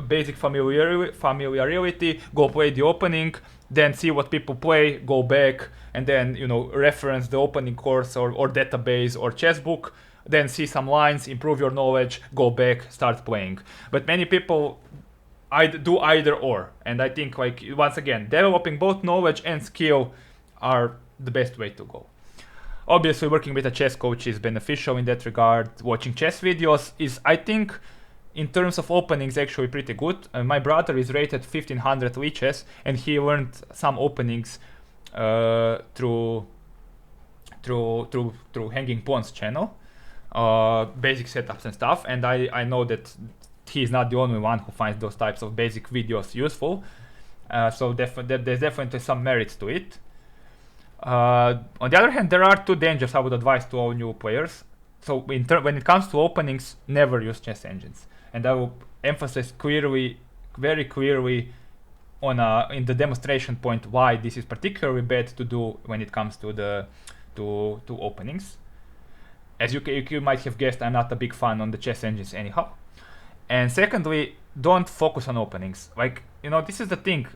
basic familiarity, go play the opening, then see what people play, go back, and then reference the opening course or database or chess book, then see some lines, improve your knowledge, go back, start playing. But many people do either or, and I think, like, once again, developing both knowledge and skill are the best way to go. Obviously, working with a chess coach is beneficial in that regard. Watching chess videos is, I think, in terms of openings, actually pretty good. My brother is rated 1500 lichess, and he learned some openings through Hanging Pawns channel, basic setups and stuff. And I know that he is not the only one who finds those types of basic videos useful. So there's definitely some merits to it. On the other hand, there are two dangers I would advise to all new players. So when it comes to openings, never use chess engines. And I will emphasize very clearly in the demonstration point why this is particularly bad to do when it comes to openings. As you might have guessed, I'm not a big fan on the chess engines anyhow. And secondly, don't focus on openings. Like, this is the thing,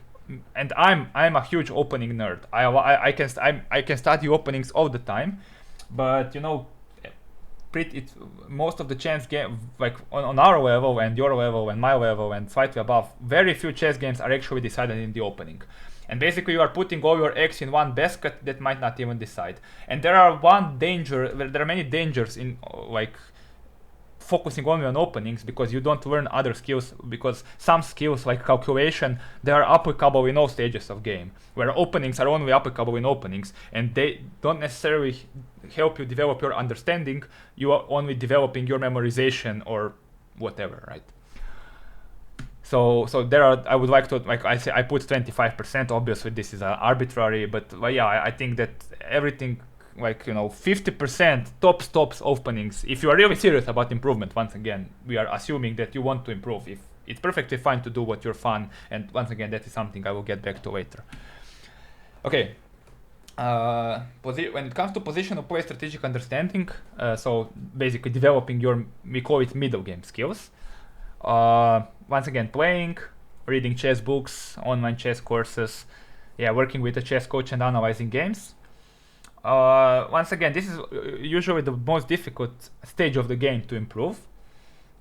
and I'm a huge opening nerd. I can study openings all the time, but most of the chess game, like on our level and your level and my level and slightly above, very few chess games are actually decided in the opening. And basically you are putting all your eggs in one basket that might not even decide. And there are many dangers in like focusing only on openings, because you don't learn other skills, because some skills like calculation, they are applicable in all stages of game, where openings are only applicable in openings, and they don't necessarily help you develop your understanding. You are only developing your memorization or whatever, right? So there are, I would like to, like I say, I put 25%. Obviously this is arbitrary, but yeah, I think that everything, like 50% tops openings. If you are really serious about improvement, once again, we are assuming that you want to improve. If it's perfectly fine to do what you're fun, and once again, that is something I will get back to later. Okay. When it comes to positional play, strategic understanding, so basically developing we call it middle game skills. Once again, playing, reading chess books, online chess courses, working with a chess coach and analyzing games. Once again, this is usually the most difficult stage of the game to improve.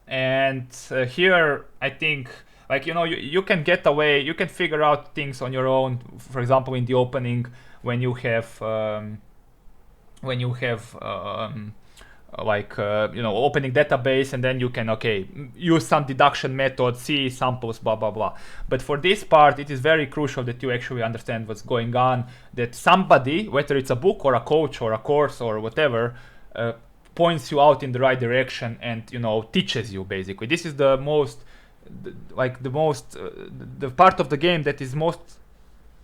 And here, I think, like, you can get away, you can figure out things on your own. For example, in the opening, when you have opening database, and then you can use some deduction method, see samples, blah blah blah. But for this part, it is very crucial that you actually understand what's going on, that somebody, whether it's a book or a coach or a course or whatever, points you out in the right direction and teaches you. Basically, this is the part of the game that is most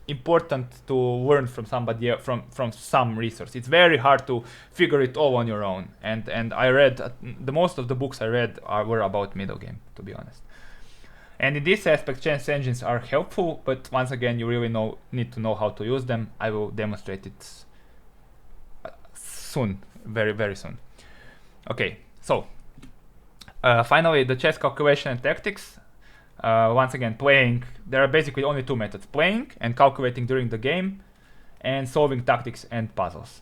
important to learn from somebody, from some resource. It's very hard to figure it all on your own, and I read the most of the books I read were about middle game, to be honest. And in this aspect, chess engines are helpful, but once again, you really need to know how to use them. I will demonstrate it soon, very very soon. Okay, so finally, the chess calculation and tactics. Once again, playing, there are basically only two methods: playing and calculating during the game, and solving tactics and puzzles.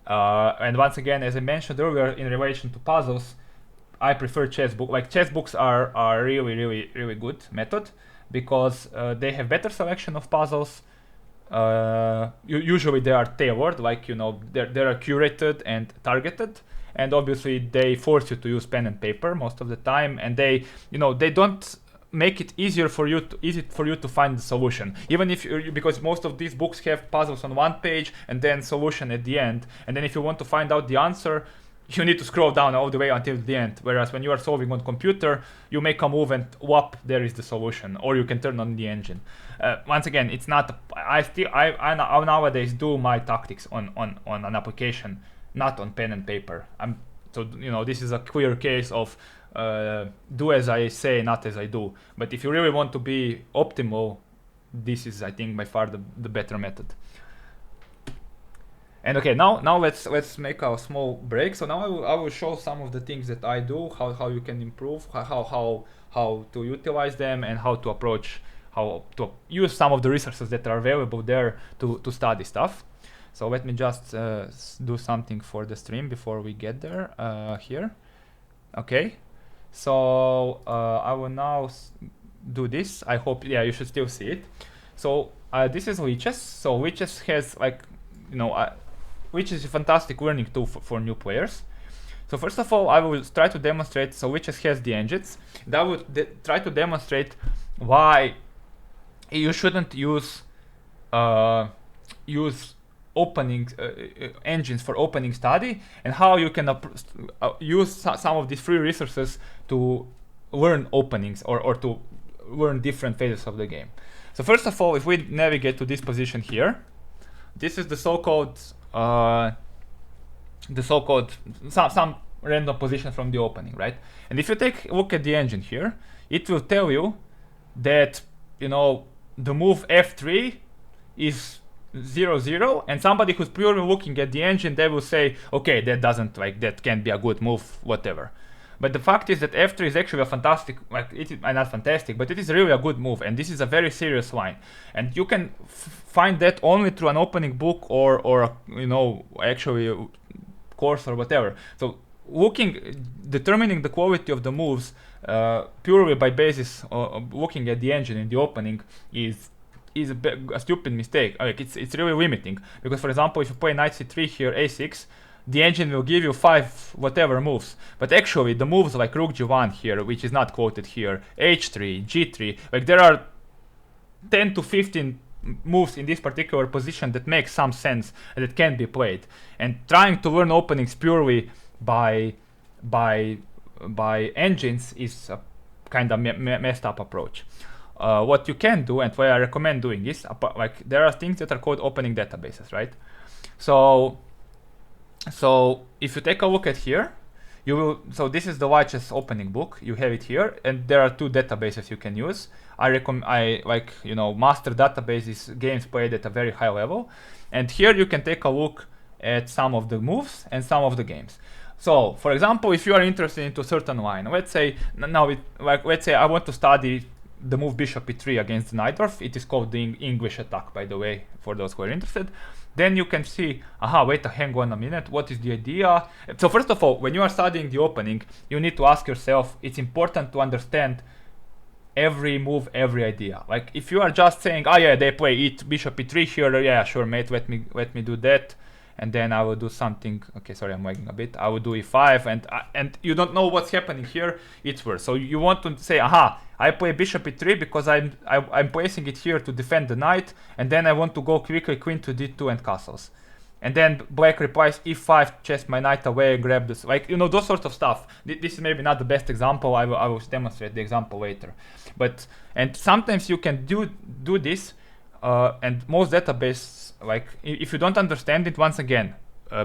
And once again, as I mentioned earlier, in relation to puzzles, I prefer chess book. Like, chess books are really really really good method, because they have better selection of puzzles. Usually they are tailored, like they are curated and targeted, and obviously they force you to use pen and paper most of the time, and they don't make it easy for you to find the solution, even because most of these books have puzzles on one page and then solution at the end, and then if you want to find out the answer, you need to scroll down all the way until the end. Whereas when you are solving on computer, you make a move and whoop, there is the solution, or you can turn on the engine. Once again, it's not. I nowadays do my tactics on an application, not on pen and paper. So this is a clear case of do as I say, not as I do. But if you really want to be optimal, this is, I think, by far the better method. And okay, now let's make a small break. So now I will show some of the things that I do, how you can improve, how to utilize them, and how to approach, how to use some of the resources that are available there to study stuff. So let me just do something for the stream before we get there. Here, okay. So I will now do this. I hope, yeah, you should still see it. So this is lichess. So lichess has, like, which is a fantastic learning tool for new players. So first of all, I will try to demonstrate, so lichess has the engines. That would try to demonstrate why you shouldn't use opening engines for opening study, and how you can use some of these free resources to learn openings or to learn different phases of the game. So first of all, if we navigate to this position here, this is the so-called some random position from the opening, right? And if you take a look at the engine here, it will tell you that the move f3 is 0-0, and somebody who's purely looking at the engine, they will say, okay, that can't be a good move, whatever. But the fact is that f3 is actually a fantastic, not fantastic, but it is really a good move, and this is a very serious line. And you can find that only through an opening book or actually a course or whatever. So determining the quality of the moves purely by basis of looking at the engine in the opening is a stupid mistake. It's really limiting, because for example, if you play knight c3 here, a6, the engine will give you 5 whatever moves, but actually the moves like rook g1 here, which is not quoted here, h3, g3, like there are 10 to 15 moves in this particular position that make some sense and that can be played. And trying to learn openings purely by engines is a kind of messed up approach. What you can do, and why I recommend doing this, there are things that are called opening databases, right? So if you take a look at here, so this is the lichess opening book. You have it here, and there are 2 databases you can use. Master databases, games played at a very high level, and here you can take a look at some of the moves and some of the games. So, for example, if you are interested into a certain line, let's say I want to study the move bishop e3 against the knight dwarf. It is called the English attack, by the way, for those who are interested. Then you can see, hang on a minute, what is the idea? So first of all, when you are studying the opening, you need to ask yourself, it's important to understand every move, every idea. Like if you are just saying, they play bishop e3 here, yeah, sure, mate, let me do that, and then I will do something. Okay, sorry, I'm lagging a bit. I will do e5, and you don't know what's happening here. It's worse. So you want to say, I play bishop e3 because I'm placing it here to defend the knight, and then I want to go quickly queen to d2 and castles. And then black replies e5, chase my knight away, grab this, those sorts of stuff. This is maybe not the best example. I will demonstrate the example later. And sometimes you can do this, and most databases, if you don't understand it, once again,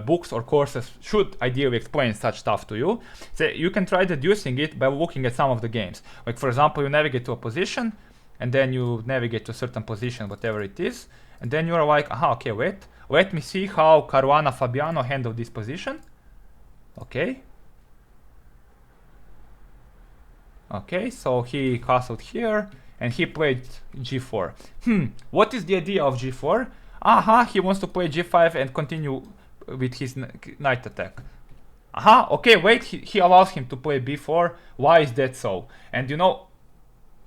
books or courses should ideally explain such stuff to you. So you can try deducing it by looking at some of the games. Like for example, you navigate to a position, and then you navigate to a certain position, whatever it is, and then you are like, okay, wait, let me see how Caruana Fabiano handled this position. Okay, so he castled here, and he played g4. What is the idea of g4? He wants to play g5 and continue with his knight attack. Okay, wait, he allows him to play b4. Why is that so? And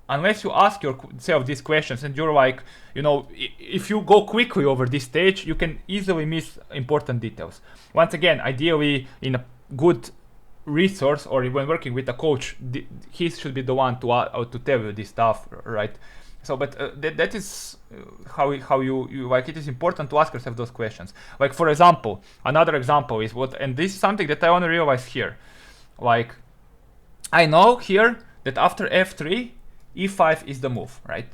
unless you ask yourself these questions, and you're like, if you go quickly over this stage, you can easily miss important details. Once again, ideally, in a good resource or when working with a coach, he should be the one to tell you this stuff, right? that is how you like. It is important to ask yourself those questions. Like for example, another example is and this is something that I only realized here. Like I know here that after f3, e5 is the move, right?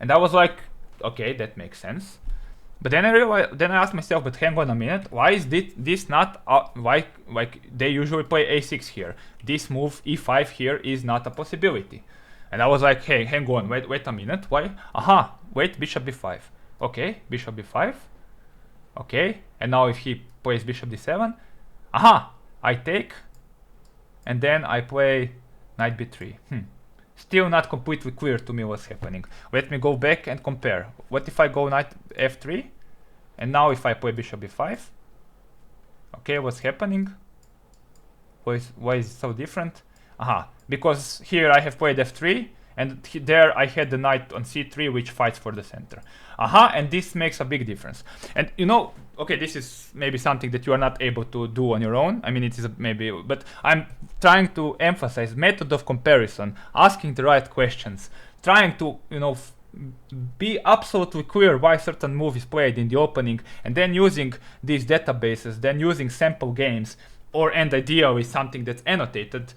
And I was like, okay, that makes sense. But then I asked myself, but hang on a minute, why is this not like they usually play a6 here? This move e5 here is not a possibility. And I was like, hey, hang on, wait a minute, why? Wait, bishop b5. Okay, bishop b5. Okay, and now if he plays bishop d7, I take, and then I play knight b3. Still not completely clear to me what's happening. Let me go back and compare. What if I go knight f3, and now if I play bishop b5? Okay, what's happening? Why is it so different? Because here I have played f3, and there I had the knight on c3, which fights for the center. And this makes a big difference. And okay, this is maybe something that you are not able to do on your own. I mean, it is maybe, but I'm trying to emphasize method of comparison, asking the right questions, trying to, be absolutely clear why certain move is played in the opening, and then using these databases, then using sample games, and ideally something that's annotated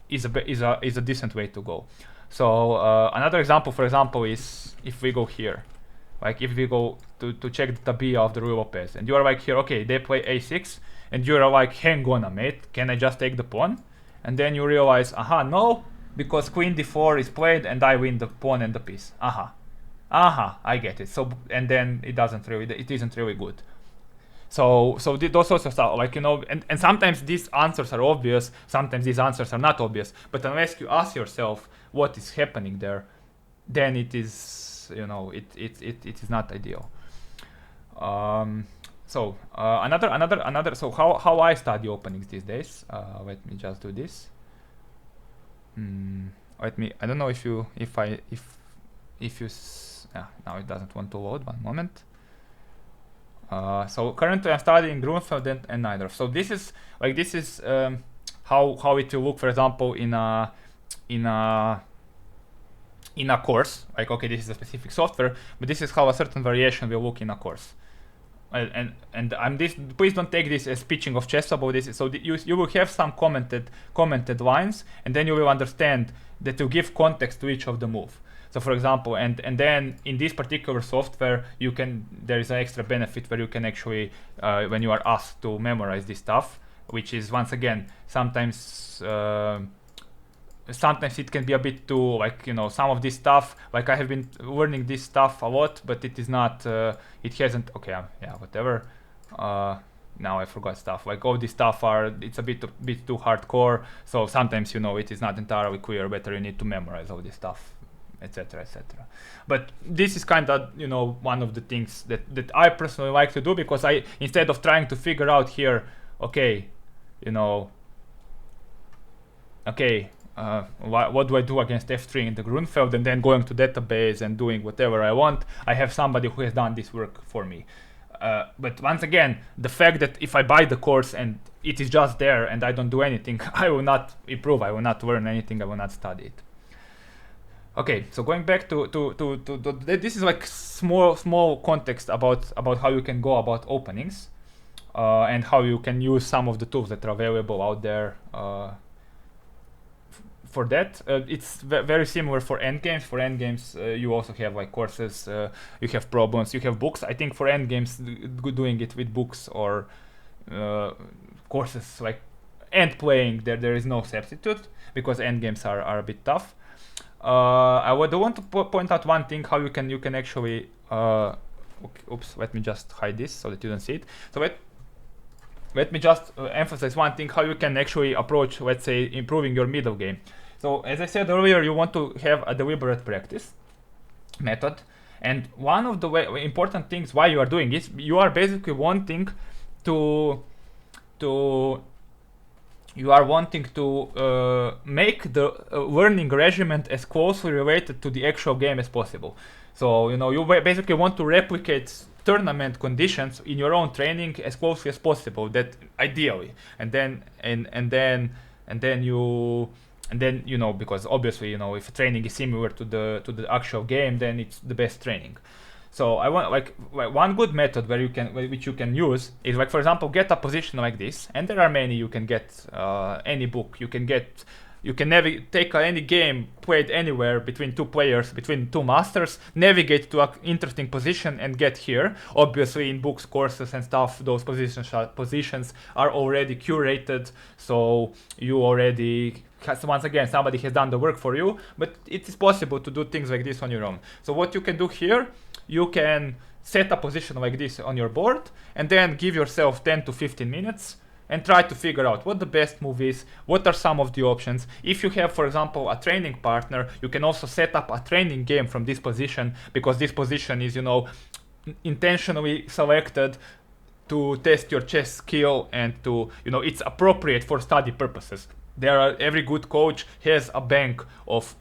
is a decent way to go. So another example, for example, is if we go here, like if we go to check the tabia of the Ruy Lopez, and you are like here, okay, they play a6, and you are like, hang on a minute, can I just take the pawn? And then you realize, no, because queen d4 is played, and I win the pawn and the piece. I get it. So and then it isn't really good. So those sorts of stuff, like and sometimes these answers are obvious, sometimes these answers are not obvious. But unless you ask yourself what is happening there, then it is it is not ideal. So how I study openings these days. Let me just do this. I don't know if you now it doesn't want to load. 1 moment. So currently I'm studying Grunfeld and Neidorff. So this is how it will look, for example, in a course. Like, okay, this is a specific software, but this is how a certain variation will look in a course. And I'm this. Please don't take this as pitching of chess about this. So you will have some commented lines, and then you will understand that to give context to each of the move. So for example, and then in this particular software, there is an extra benefit where you can actually, when you are asked to memorize this stuff, which is once again sometimes it can be a bit too some of this stuff. Like I have been learning this stuff a lot, but it is not. It hasn't. Okay, whatever. Now I forgot stuff. Like all this stuff it's a bit too hardcore. So sometimes it is not entirely clear whether you need to memorize all this stuff, etc., etc. But this is kind of one of the things that I personally like to do, because instead of trying to figure out here, what do I do against f3 in the Grunfeld, and then going to database and doing whatever I want, I have somebody who has done this work for me. But once again, the fact that if I buy the course and it is just there and I don't do anything, I will not improve, I will not learn anything, I will not study it. Okay, so going back to this is like small context about how you can go about openings, and how you can use some of the tools that are available out there for that. It's very similar for endgames. For endgames, you also have like courses, you have problems, you have books. I think for endgames, doing it with books or courses like end playing, there is no substitute, because endgames are a bit tough. I would want to point out one thing, how you can actually oops, let me just hide this so that you don't see it. So let me just emphasize one thing, how you can actually approach, let's say, improving your middle game. So as I said earlier, you want to have a deliberate practice method, and one of the important things why you are doing is you are basically wanting to make the learning regimen as closely related to the actual game as possible. So you basically want to replicate tournament conditions in your own training as closely as possible. That ideally, and then you And then, you know, because obviously, you know, if training is similar to the actual game, then it's the best training. So I want like one good method which you can use is, like, for example, get a position like this, and there are many. You can get any book. You can take any game played anywhere between two players, between two masters, navigate to an interesting position and get here. Obviously, in books, courses, and stuff, those positions are already curated, so you already once again somebody has done the work for you. But it is possible to do things like this on your own. So what you can do here, you can set a position like this on your board and then give yourself 10 to 15 minutes and try to figure out what the best move is, what are some of the options. If you have, for example, a training partner, you can also set up a training game from this position, because this position is, you know, intentionally selected to test your chess skill and to, you know, it's appropriate for study purposes. Every good coach has a bank of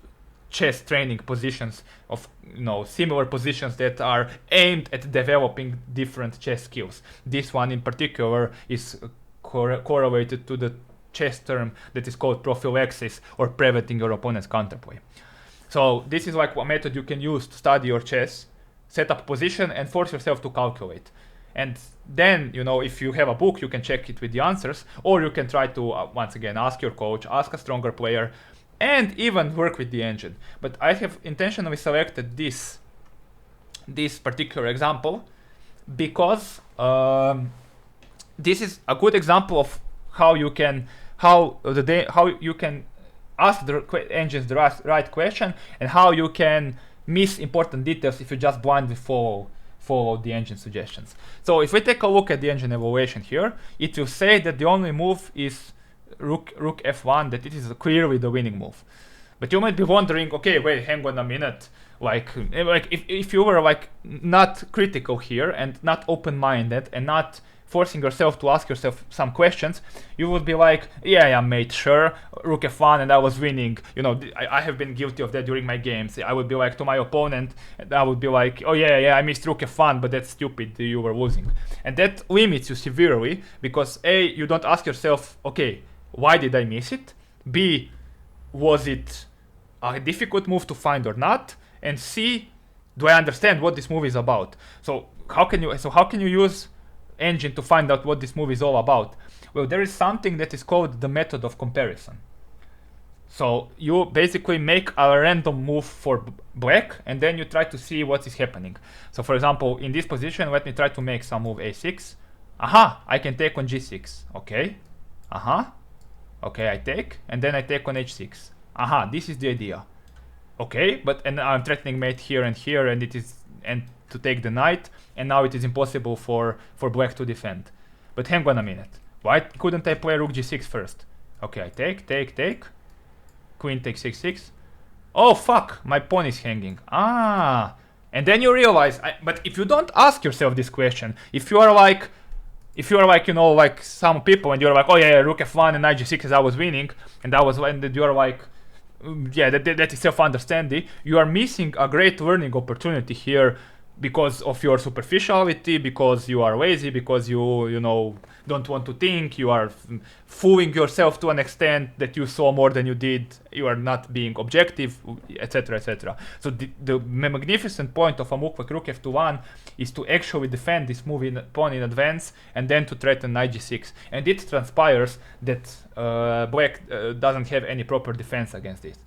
chess training positions, of, you know, similar positions that are aimed at developing different chess skills. This one in particular is correlated to the chess term that is called prophylaxis, or preventing your opponent's counterplay. So this is like a method you can use to study your chess, set up a position and force yourself to calculate. And then, you know, if you have a book, you can check it with the answers, or you can try to once again ask your coach, ask a stronger player, and even work with the engine. But I have intentionally selected this particular example because this is a good example of how you can ask the engines the right question, and how you can miss important details if you just blindly follow the engine suggestions. So if we take a look at the engine evaluation here, it will say that the only move is rook f1, that it is clearly the winning move. But you might be wondering, okay, wait, hang on a minute. Like if you were like not critical here and not open-minded and not forcing yourself to ask yourself some questions, you would be like, yeah, mate, sure, rook f1 and I was winning. You know, I have been guilty of that during my games. I would be like to my opponent, and I would be like, oh yeah, I missed rook f1, but that's stupid, you were losing. And that limits you severely, because A, you don't ask yourself, okay, why did I miss it? B, was it a difficult move to find or not? And C, do I understand what this move is about? So how can you use engine to find out what this move is all about? Well, there is something that is called the method of comparison. So you basically make a random move for black, and then you try to see what is happening. So for example, in this position, let me try to make some move a6. Aha, I can take on g6. Okay. Okay, I take, and then I take on h6. Aha, this is the idea. Okay, and I'm threatening mate here, and to take the knight, and now it is impossible for black to defend. But hang on a minute. Why couldn't I play rook g6 first? Okay, I take. Queen takes c6. Oh fuck, my pawn is hanging. And then you realize, but if you don't ask yourself this question, if you are like, you know, like some people, and you're like, oh yeah, rook f1 and knight g6 as I was winning, and that was when you're like, yeah, that is self-understanding, you are missing a great learning opportunity here, because of your superficiality, because you are lazy, because you know, don't want to think, you are fooling yourself to an extent that you saw more than you did, you are not being objective, etc. So the magnificent point of a move like rook f2-1 is to actually defend this pawn in advance, and then to threaten knight g6. And it transpires that black doesn't have any proper defense against this.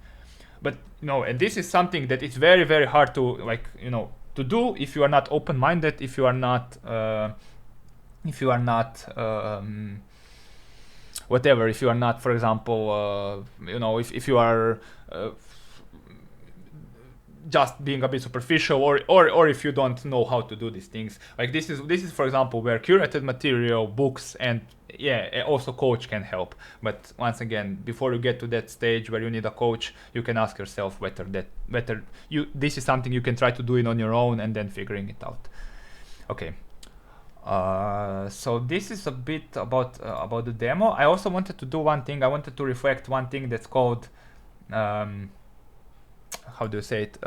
But you know, and this is something that is very, very hard to, like, you know, to do if you are not open-minded, if you are not whatever, if you are not, for example, you know, if you are just being a bit superficial, or if you don't know how to do these things. Like this is for example where curated material, books, and also coach can help. But once again, before you get to that stage where you need a coach, you can ask yourself whether this is something you can try to do it on your own, and then figuring it out. Okay. So this is a bit about the demo. I also wanted to do one thing. I wanted to reflect one thing that's called how do you say it?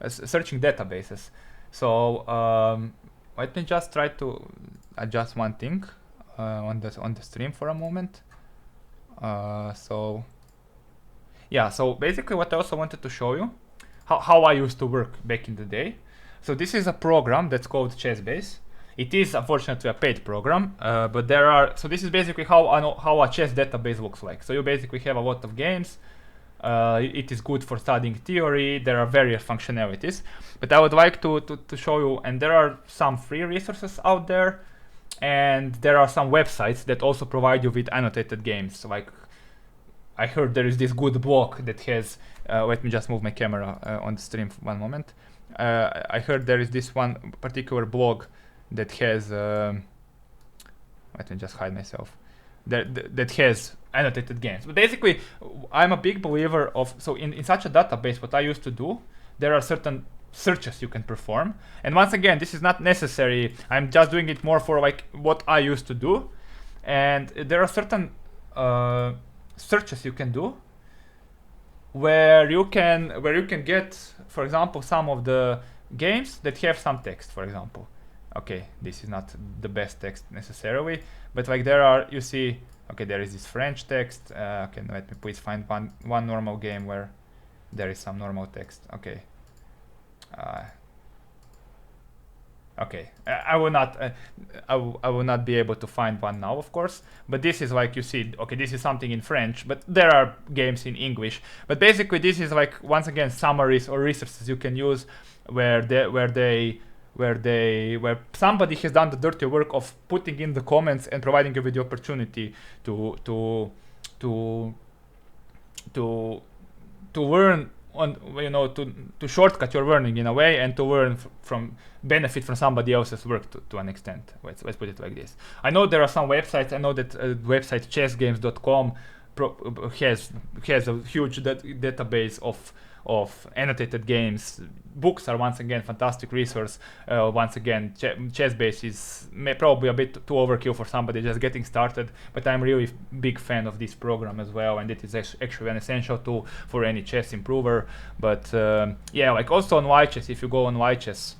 Searching databases. So let me just try to adjust one thing on the stream for a moment. So yeah, so basically what I also wanted to show you, how I used to work back in the day. So this is a program that's called ChessBase. It is unfortunately a paid program, but there are, so this is basically how a chess database looks like. So you basically have a lot of games. It is good for studying theory. There are various functionalities, but I would like to show you, and there are some free resources out there, and there are some websites that also provide you with annotated games. Like I heard there is this good blog that has, let me just move my camera on the stream for one moment. I heard there is this one particular blog that has, let me just hide myself, that has annotated games. But basically, I'm a big believer of, so in such a database, what I used to do, there are certain searches you can perform. And once again, this is not necessary. I'm just doing it more for like what I used to do. And there are certain searches you can do where you can get, for example, some of the games that have some text, for example. Okay, this is not the best text necessarily, but like there are, you see, okay, there is this French text. Okay, let me please find one normal game where there is some normal text. Okay. Okay, I will not. I will not be able to find one now, of course. But this is like, you see. Okay, this is something in French, but there are games in English. But basically, this is like, once again, summaries or resources you can use where somebody has done the dirty work of putting in the comments and providing you with the opportunity to learn on, you know, to shortcut your learning in a way, and to learn from benefit from somebody else's work to an extent. Let's put it like this. I know there are some websites. I know that website chessgames.com has a huge database of annotated games. Books are once again fantastic resource. Once again, ChessBase is probably a bit too overkill for somebody just getting started, but I'm really big fan of this program as well, and it is actually an essential tool for any chess improver. But yeah, like also on lichess, if you go on lichess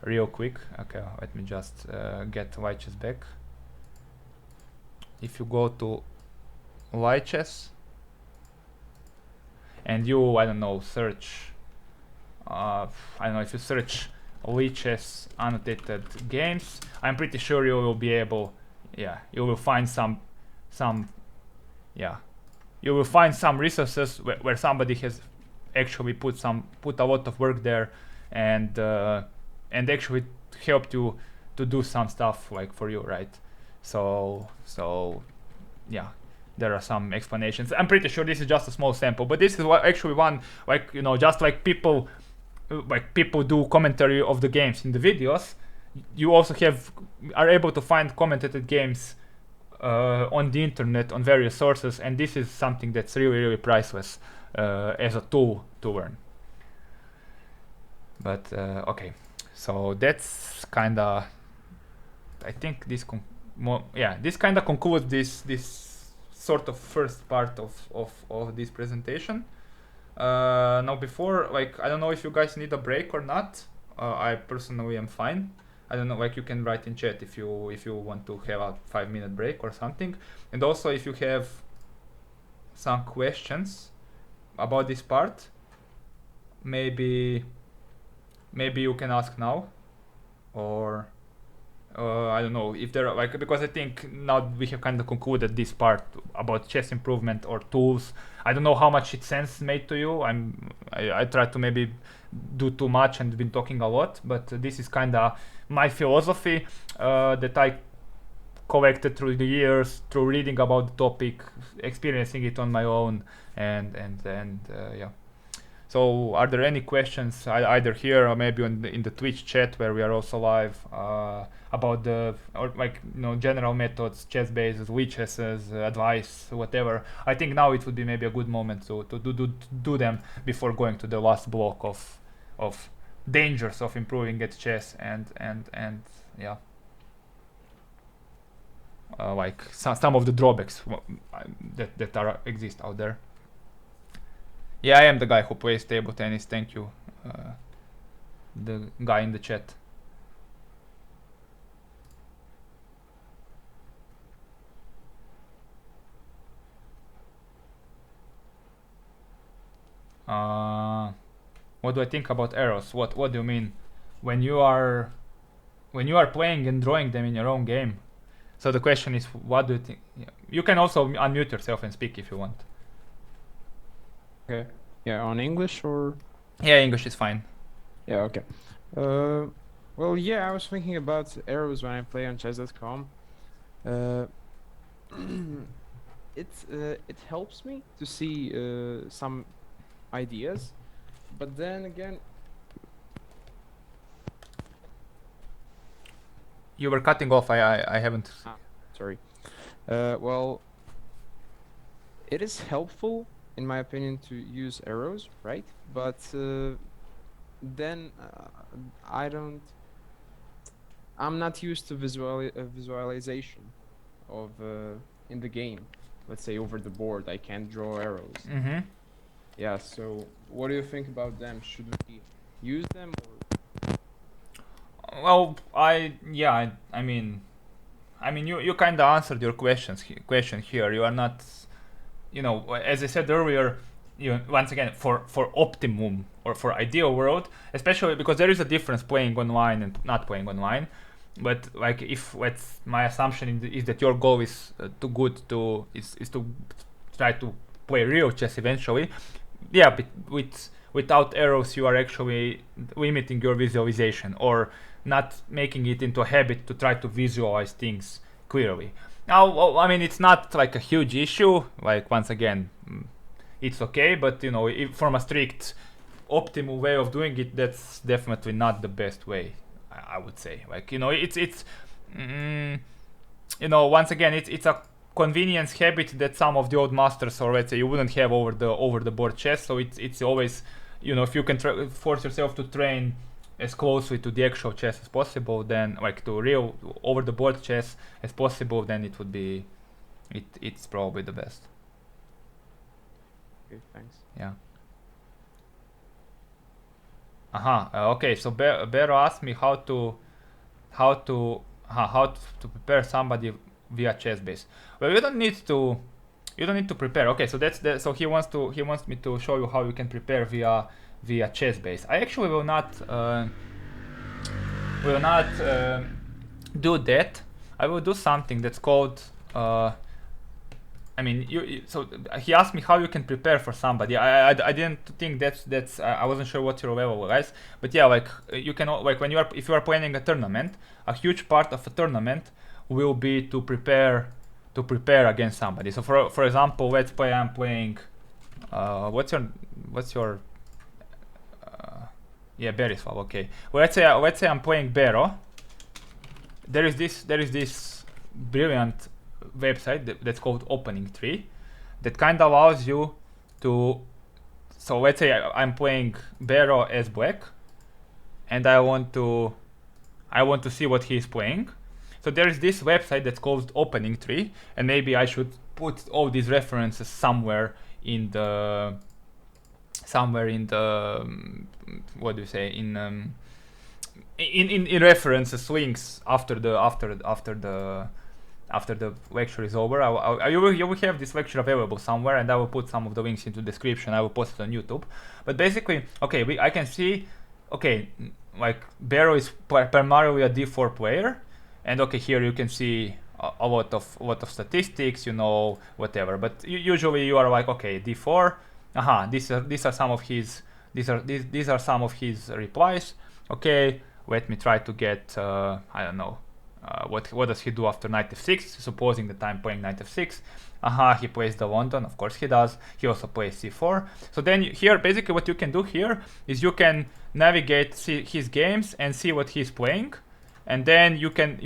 real quick, okay, let me just get lichess back. If you go to lichess and you, I don't know, search, I don't know, if you search lichess annotated games, I'm pretty sure you will be able, yeah, you will find some, yeah, you will find some resources where somebody has actually put a lot of work there, and actually helped you to do some stuff like for you, right? So yeah, there are some explanations. I'm pretty sure this is just a small sample, but this is what actually one, like, you know, just like people do commentary of the games in the videos, you also are able to find commentated games on the internet on various sources, and this is something that's really priceless as a tool to learn. But okay, so that's kind of, I think this this kind of concludes this sort of first part of this presentation. Now before, like, I don't know if you guys need a break or not. I personally am fine. I don't know, like, you can write in chat if you want to have a 5-minute break or something. And also, if you have some questions about this part, maybe you can ask now, or I don't know if there are, like, because I think now we have kind of concluded this part about chess improvement or tools. I don't know how much it's sense made to you. I try to maybe do too much and been talking a lot, but this is kind of my philosophy that I collected through the years, through reading about the topic, experiencing it on my own, and yeah. So, are there any questions either here or maybe in the Twitch chat where we are also live about the, or like, you know, general methods, chess bases, lichesses, advice, whatever? I think now it would be maybe a good moment to do them before going to the last block of dangers of improving at chess and yeah, like some of the drawbacks that exist out there. Yeah, I am the guy who plays table tennis. Thank you, the guy in the chat. What do I think about arrows? What do you mean when you are playing and drawing them in your own game? So the question is, what do you think? You can also unmute yourself and speak if you want. Okay. Yeah, on English or? Yeah, English is fine. Yeah, okay. Well, yeah, I was thinking about arrows when I play on chess.com. It helps me to see some ideas, but then again, You were cutting off. I haven't. sorry. Well, it is helpful in my opinion to use arrows, right? But then I'm not used to visualization of in the game. Let's say over the board, I can't draw arrows. Mm-hmm. Yeah. So, what do you think about them? Should we use them or? Well, I mean, you kind of answered your question here. You are not, as I said earlier, once again for optimum or for ideal world, especially because there is a difference playing online and not playing online. But like, if my assumption is that your goal is to try to play real chess eventually. Yeah, but without arrows, you are actually limiting your visualization or not making it into a habit to try to visualize things clearly. Now, I mean, it's not like a huge issue. Like, once again, it's okay, but if from a strict optimal way of doing it, that's definitely not the best way. I would say, like, once again, it's a convenience habit that some of the old masters, or let's say, you wouldn't have over the board chess. So it's always, if you can force yourself to train as closely to the actual chess as possible, then like to real over the board chess as possible, then it would be it's probably the best. Okay, thanks. Yeah. Okay, so Bero asked me how to prepare somebody via chess base. Well, you don't need to prepare. Okay, so so he wants me to show you how you can prepare via chess base. I actually will not do that. I will do something that's called so he asked me how you can prepare for somebody. I didn't think that's I wasn't sure what your level was, but yeah, like you can, like, if you are planning a tournament, a huge part of a tournament will be to prepare against somebody. So for example, let's play I'm playing what's your yeah, Berislav. Okay, well, let's say I'm playing Bero. There is this brilliant website that's called Opening Tree that kind of allows you to. So let's say I'm playing Bero as black, and I want to see what he's playing. So there is this website that's called Opening Tree, and maybe I should put all these references somewhere in the what do you say, in references, links after the lecture is over. You will have this lecture available somewhere, and I will put some of the links into the description. I will post it on YouTube. But basically, okay, I can see, okay, like Bero is primarily a d4 player, and okay, here you can see a lot of statistics, whatever. But usually you are like, okay, d4. These are some of his replies. Okay, let me try to get I don't know. What does he do after knight f6? Supposing that I'm playing knight f6. He plays the London. Of course he does. He also plays c4. So then here, basically what you can do here is you can navigate his games and see what he's playing. And then you can,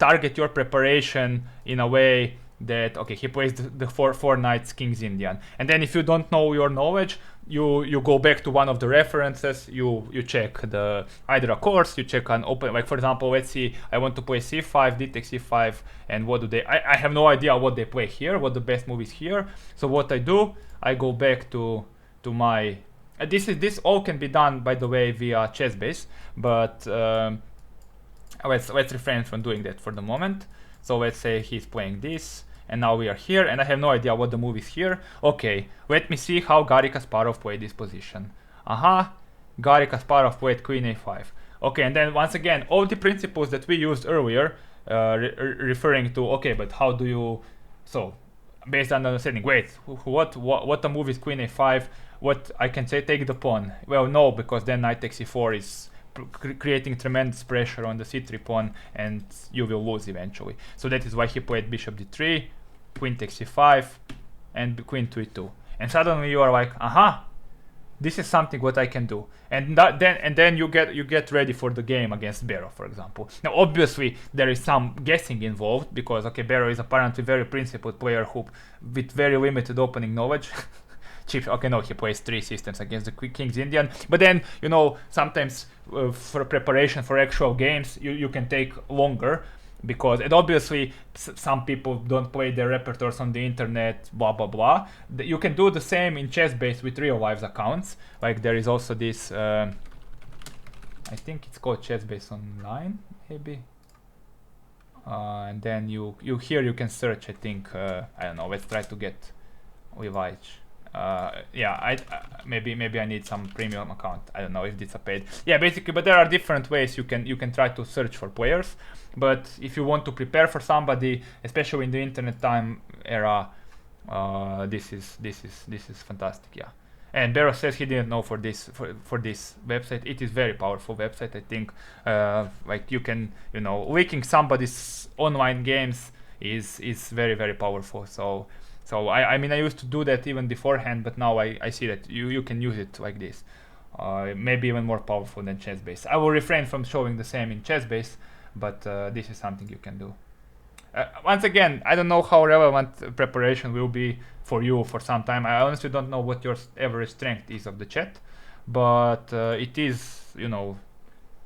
target your preparation in a way that, okay, he plays the four knights, kings, Indian. And then if you don't know your knowledge, you go back to one of the references, you check either a course, you check an open, like for example, let's see, I want to play c5, d takes c5, and what do they, I have no idea what they play here, what the best move is here. So what I do, I go back to my, this all can be done, by the way, via ChessBase, but let's refrain from doing that for the moment. So let's say he's playing this, and now we are here, and I have no idea what the move is here. Okay, let me see how Garry Kasparov played this position. Garry Kasparov played queen a5. Okay, and then once again, all the principles that we used earlier, referring to, okay, but how do you, so based on understanding, wait, what the move is queen a5, what I can say, take the pawn. Well, no, because then knight takes e4 is creating tremendous pressure on the c3 pawn, and you will lose eventually. So that is why he played bishop d3, queen takes e5, and queen to e2. And suddenly you are like, this is something what I can do, and then you get ready for the game against Barrow, for example. Now, obviously, there is some guessing involved because Barrow is apparently a very principled player who, with very limited opening knowledge. He plays 3 systems against the King's Indian. But then, sometimes for preparation for actual games, you can take longer. Because, and obviously, some people don't play their repertoires on the internet, blah blah blah. You can do the same in ChessBase with real life accounts. Like there is also this, I think it's called ChessBase Online, maybe. And then you can search. I think I don't know. Let's try to get Livage. Maybe I need some premium account. I don't know if it's a paid. Yeah, basically, but there are different ways you can try to search for players. But if you want to prepare for somebody, especially in the internet time era, this is fantastic. Yeah. And Barrow says he didn't know for this website. It is very powerful website. I think like you can leaking somebody's online games is very very powerful. So I mean I used to do that even beforehand, but now I see that you can use it like this. Maybe even more powerful than ChessBase. I will refrain from showing the same in ChessBase, but this is something you can do. Once again, I don't know how relevant preparation will be for you for some time. I honestly don't know what your average strength is of the chat, but it is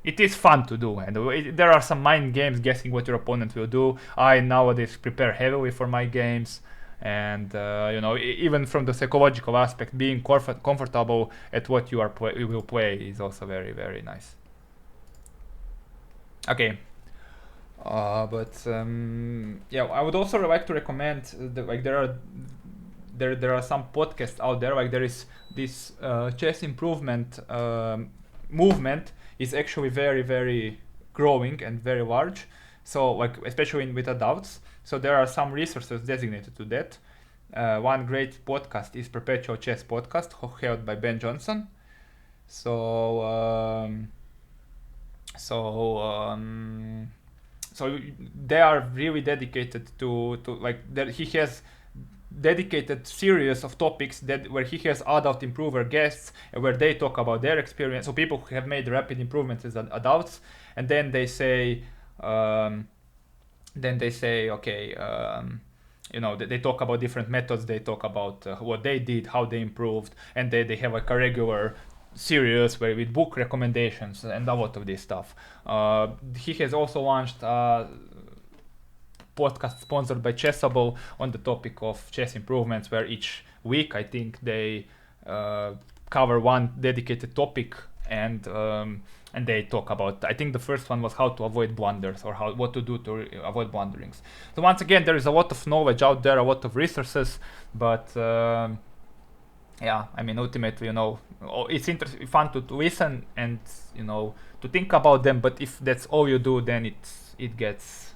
it is fun to do, and there are some mind games guessing what your opponent will do. I nowadays prepare heavily for my games. And even from the psychological aspect, being comfortable at what you will play is also very very nice. Okay, I would also like to recommend there are some podcasts out there. Like there is this chess improvement movement is actually very very growing and very large. So like especially with adults. So there are some resources designated to that. One great podcast is Perpetual Chess Podcast, held by Ben Johnson. So they are really dedicated to like that. He has dedicated series of topics where he has adult improver guests and where they talk about their experience. So people who have made rapid improvements as adults, and then they say. Okay, they talk about different methods. They talk about what they did, how they improved, and they have like a regular series with book recommendations and a lot of this stuff. He has also launched a podcast sponsored by Chessable on the topic of chess improvements, where each week I think they cover one dedicated topic and they talk about, I think the first one was how to avoid blunders or what to do to avoid blunderings. So once again, there is a lot of knowledge out there, a lot of resources, but I mean ultimately, it's fun to listen and to think about them. But if that's all you do, then it gets,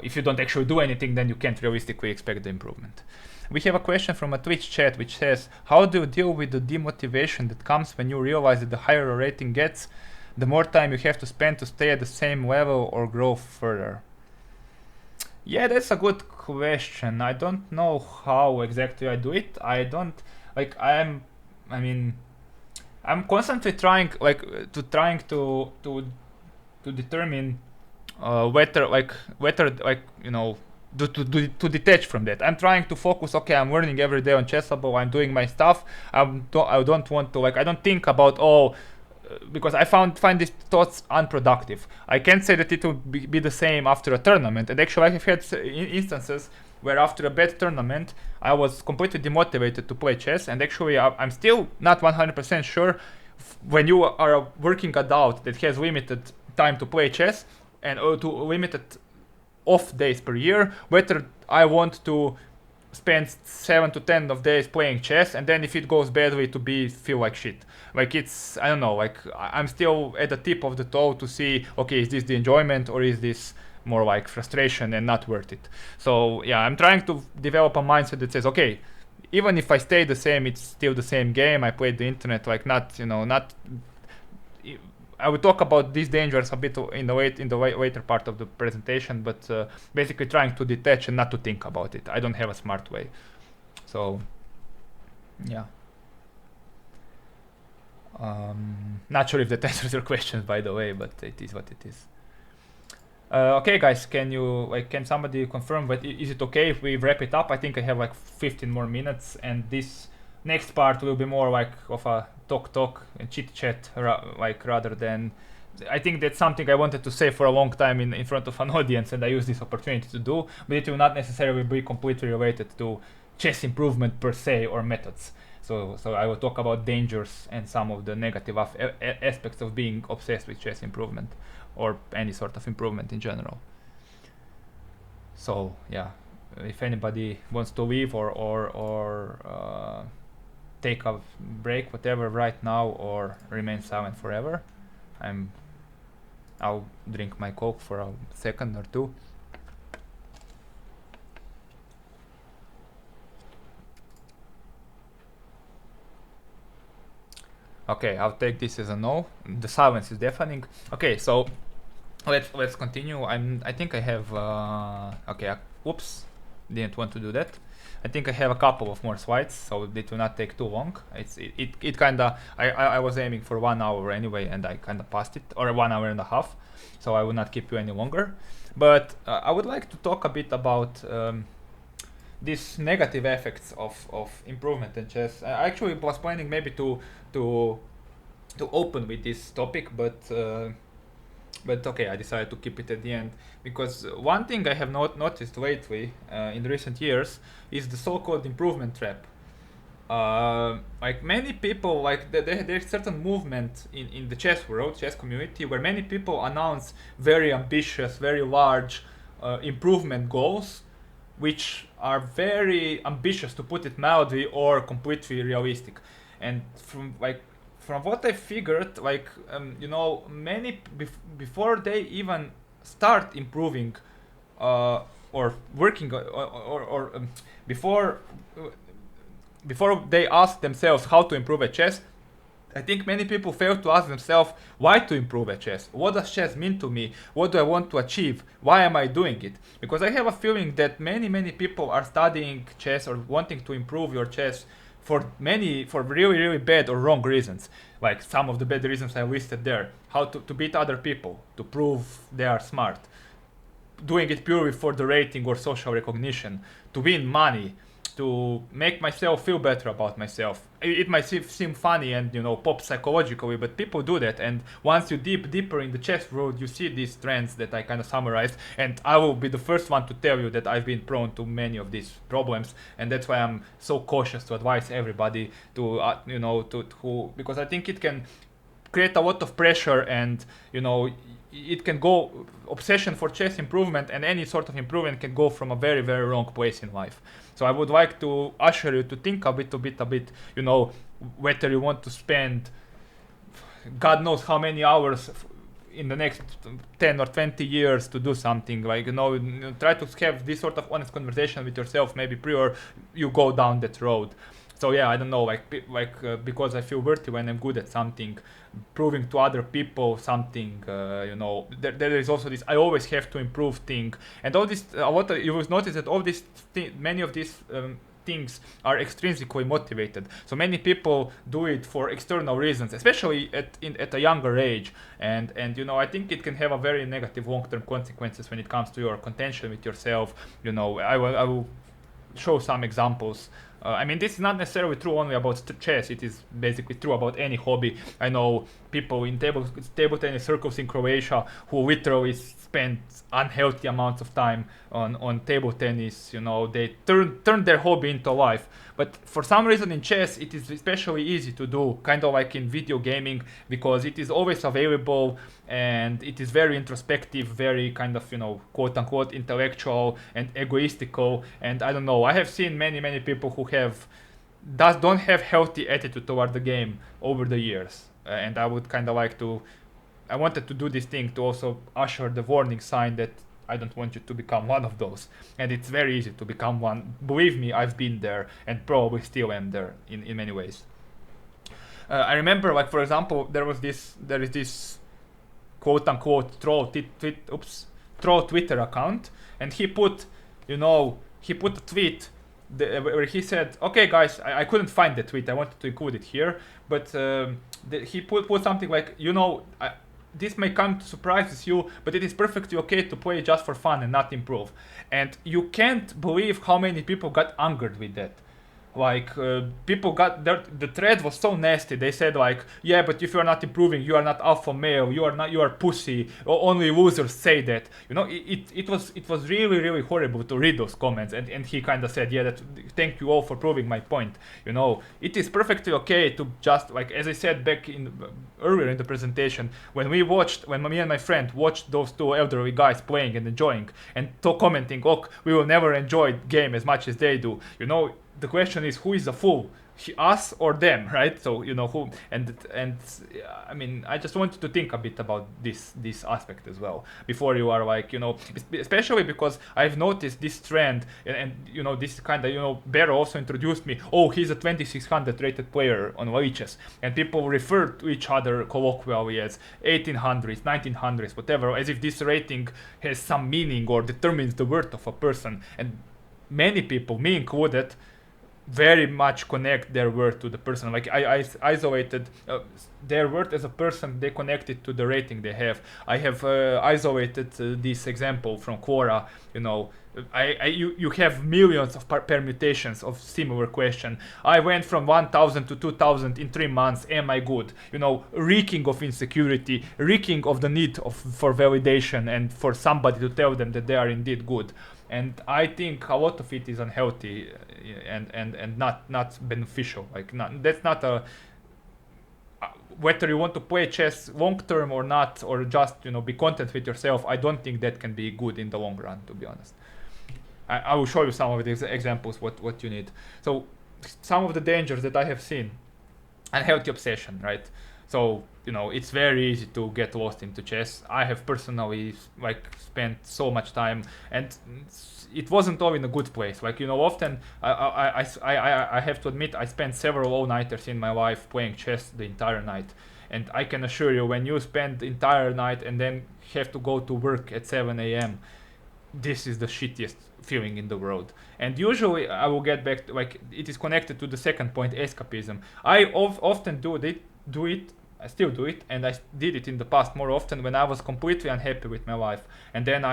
if you don't actually do anything, then you can't realistically expect the improvement. We have a question from a Twitch chat which says, how do you deal with the demotivation that comes when you realize that the higher a rating gets, the more time you have to spend to stay at the same level or grow further? Yeah, that's a good question. I don't know how exactly I do it. I'm constantly trying to determine whether to detach from that. I'm trying to focus. Okay, I'm learning every day on Chessable. I'm doing my stuff. I don't want to I don't think about because I find these thoughts unproductive. I can't say that it will be the same after a tournament. And actually, I have had instances where after a bad tournament, I was completely demotivated to play chess. And actually, I'm still not 100% sure when you are a working adult that has limited time to play chess and to limited off days per year, whether I want to spend 7 to 10 of days playing chess, and then if it goes badly to be feel like shit. Like it's, I don't know, like I'm still at the tip of the toe to see, okay, is this the enjoyment or is this more like frustration and not worth it. So yeah, I'm trying to develop a mindset that says, okay, even if I stay the same, it's still the same game. I played the internet, like not, not. I will talk about these dangers a bit in the later part of the presentation, but basically trying to detach and not to think about it. I don't have a smart way, so yeah. Not sure if that answers your questions, by the way, but it is what it is. Okay, guys, can somebody confirm? But is it okay if we wrap it up? I think I have like 15 more minutes, and this next part will be more like of a talk and chit chat, rather than. I think that's something I wanted to say for a long time in front of an audience, and I use this opportunity to do. But it will not necessarily be completely related to chess improvement per se or methods. So I will talk about dangers and some of the negative aspects of being obsessed with chess improvement or any sort of improvement in general. So yeah, if anybody wants to leave or take a break, whatever, right now, or remain silent forever, I'll drink my Coke for a second or two. Okay, I'll take this as a no. The silence is deafening. Okay, so let's continue. I think I have okay. Oops, didn't want to do that. I think I have a couple of more slides, so it will not take too long. It kinda I was aiming for 1 hour anyway, and I kinda passed it, or 1 hour and a half. So I will not keep you any longer. But I would like to talk a bit about these negative effects of improvement in chess. I actually was planning maybe to open with this topic, but okay, I decided to keep it at the end, because one thing I have noticed lately in recent years is the so-called improvement trap. Like many people, like there's certain movement in the chess world, chess community, where many people announce very ambitious, very large improvement goals, which are very ambitious, to put it mildly, or completely realistic. And from what I figured, many before they even start improving or working before they ask themselves how to improve at chess, I think many people fail to ask themselves why to improve at chess. What does chess mean to me? What do I want to achieve? Why am I doing it? Because I have a feeling that many people are studying chess or wanting to improve your chess for really bad or wrong reasons. Like some of the bad reasons I listed there. How to beat other people, to prove they are smart. Doing it purely for the rating or social recognition, to win money, to make myself feel better about myself. It might seem funny and pop psychologically, but people do that. And once you deeper in the chess world, you see these trends that I kind of summarized. And I will be the first one to tell you that I've been prone to many of these problems, and that's why I'm so cautious to advise everybody to because I think it can create a lot of pressure, and it can go obsession for chess improvement, and any sort of improvement can go from a very wrong place in life. So I would like to usher you to think a bit, whether you want to spend God knows how many hours in the next 10 or 20 years to do something. Try to have this sort of honest conversation with yourself, maybe prior you go down that road. So yeah, I don't know, because I feel worthy when I'm good at something, proving to other people something, there is also this I always have to improve thing, and all this. What you will notice that all these many of these things are extrinsically motivated. So many people do it for external reasons, especially at a younger age, and I think it can have a very negative long-term consequences when it comes to your contention with yourself. I will show some examples I mean, this is not necessarily true only about chess. It is basically true about any hobby. I know people in table tennis circles in Croatia who literally spend unhealthy amounts of time on table tennis. You know, they turn their hobby into life. But for some reason in chess, it is especially easy to do, kind of like in video gaming, because it is always available and it is very introspective, very kind of, quote unquote intellectual and egoistical. And I don't know, I have seen many people who don't have healthy attitude toward the game over the years. And I would kind of I wanted to do this thing to also usher the warning sign that I don't want you to become one of those. And it's very easy to become one. Believe me, I've been there and probably still am there in many ways. I remember, like, for example, there is this quote unquote troll Twitter account, and he put a tweet where he said, okay guys, I couldn't find the tweet, I wanted to include it here, but he put something like, this may come to surprises you, but it is perfectly okay to play just for fun and not improve. And you can't believe how many people got angered with that. Like, people got the thread was so nasty. They said like, yeah, but if you are not improving, you are not alpha male, you are pussy, only losers say that. It was really horrible to read those comments. And he kind of said, yeah, thank you all for proving my point. It is perfectly okay to just, like, as I said back earlier in the presentation, when me and my friend watched those two elderly guys playing and enjoying and commenting, oh, we will never enjoy the game as much as they do. The question is, who is the fool, us or them, right? So who, and I mean, I just wanted to think a bit about this aspect as well before you are like, especially because I've noticed this trend, and this kind of, Bear also introduced me, oh, he's a 2600 rated player on lichess, and people refer to each other colloquially as 1800s, 1900s, whatever, as if this rating has some meaning or determines the worth of a person. And many people, me included, very much connect their worth to the person. Like, I isolated their worth as a person, they connect it to the rating they have. I have isolated this example from Quora. You have millions of permutations of similar question. I went from 1000 to 2000 in 3 months, am I good? Reeking of insecurity, reeking of the need for validation and for somebody to tell them that they are indeed good. And I think a lot of it is unhealthy and not beneficial. Like, that's not a whether you want to play chess long term or not, or just be content with yourself. I don't think that can be good in the long run, to be honest. I will show you some of these examples what you need. So some of the dangers that I have seen: unhealthy obsession, right? So it's very easy to get lost into chess. I have personally spent so much time, and it wasn't all in a good place. Like, often I have to admit, I spent several all-nighters in my life playing chess the entire night. And I can assure you, when you spend the entire night and then have to go to work at 7 a.m., this is the shittiest feeling in the world. And usually I will get back to, like, it is connected to the second point, escapism. I often do it, I still do it, and I did it in the past more often when I was completely unhappy with my life, and then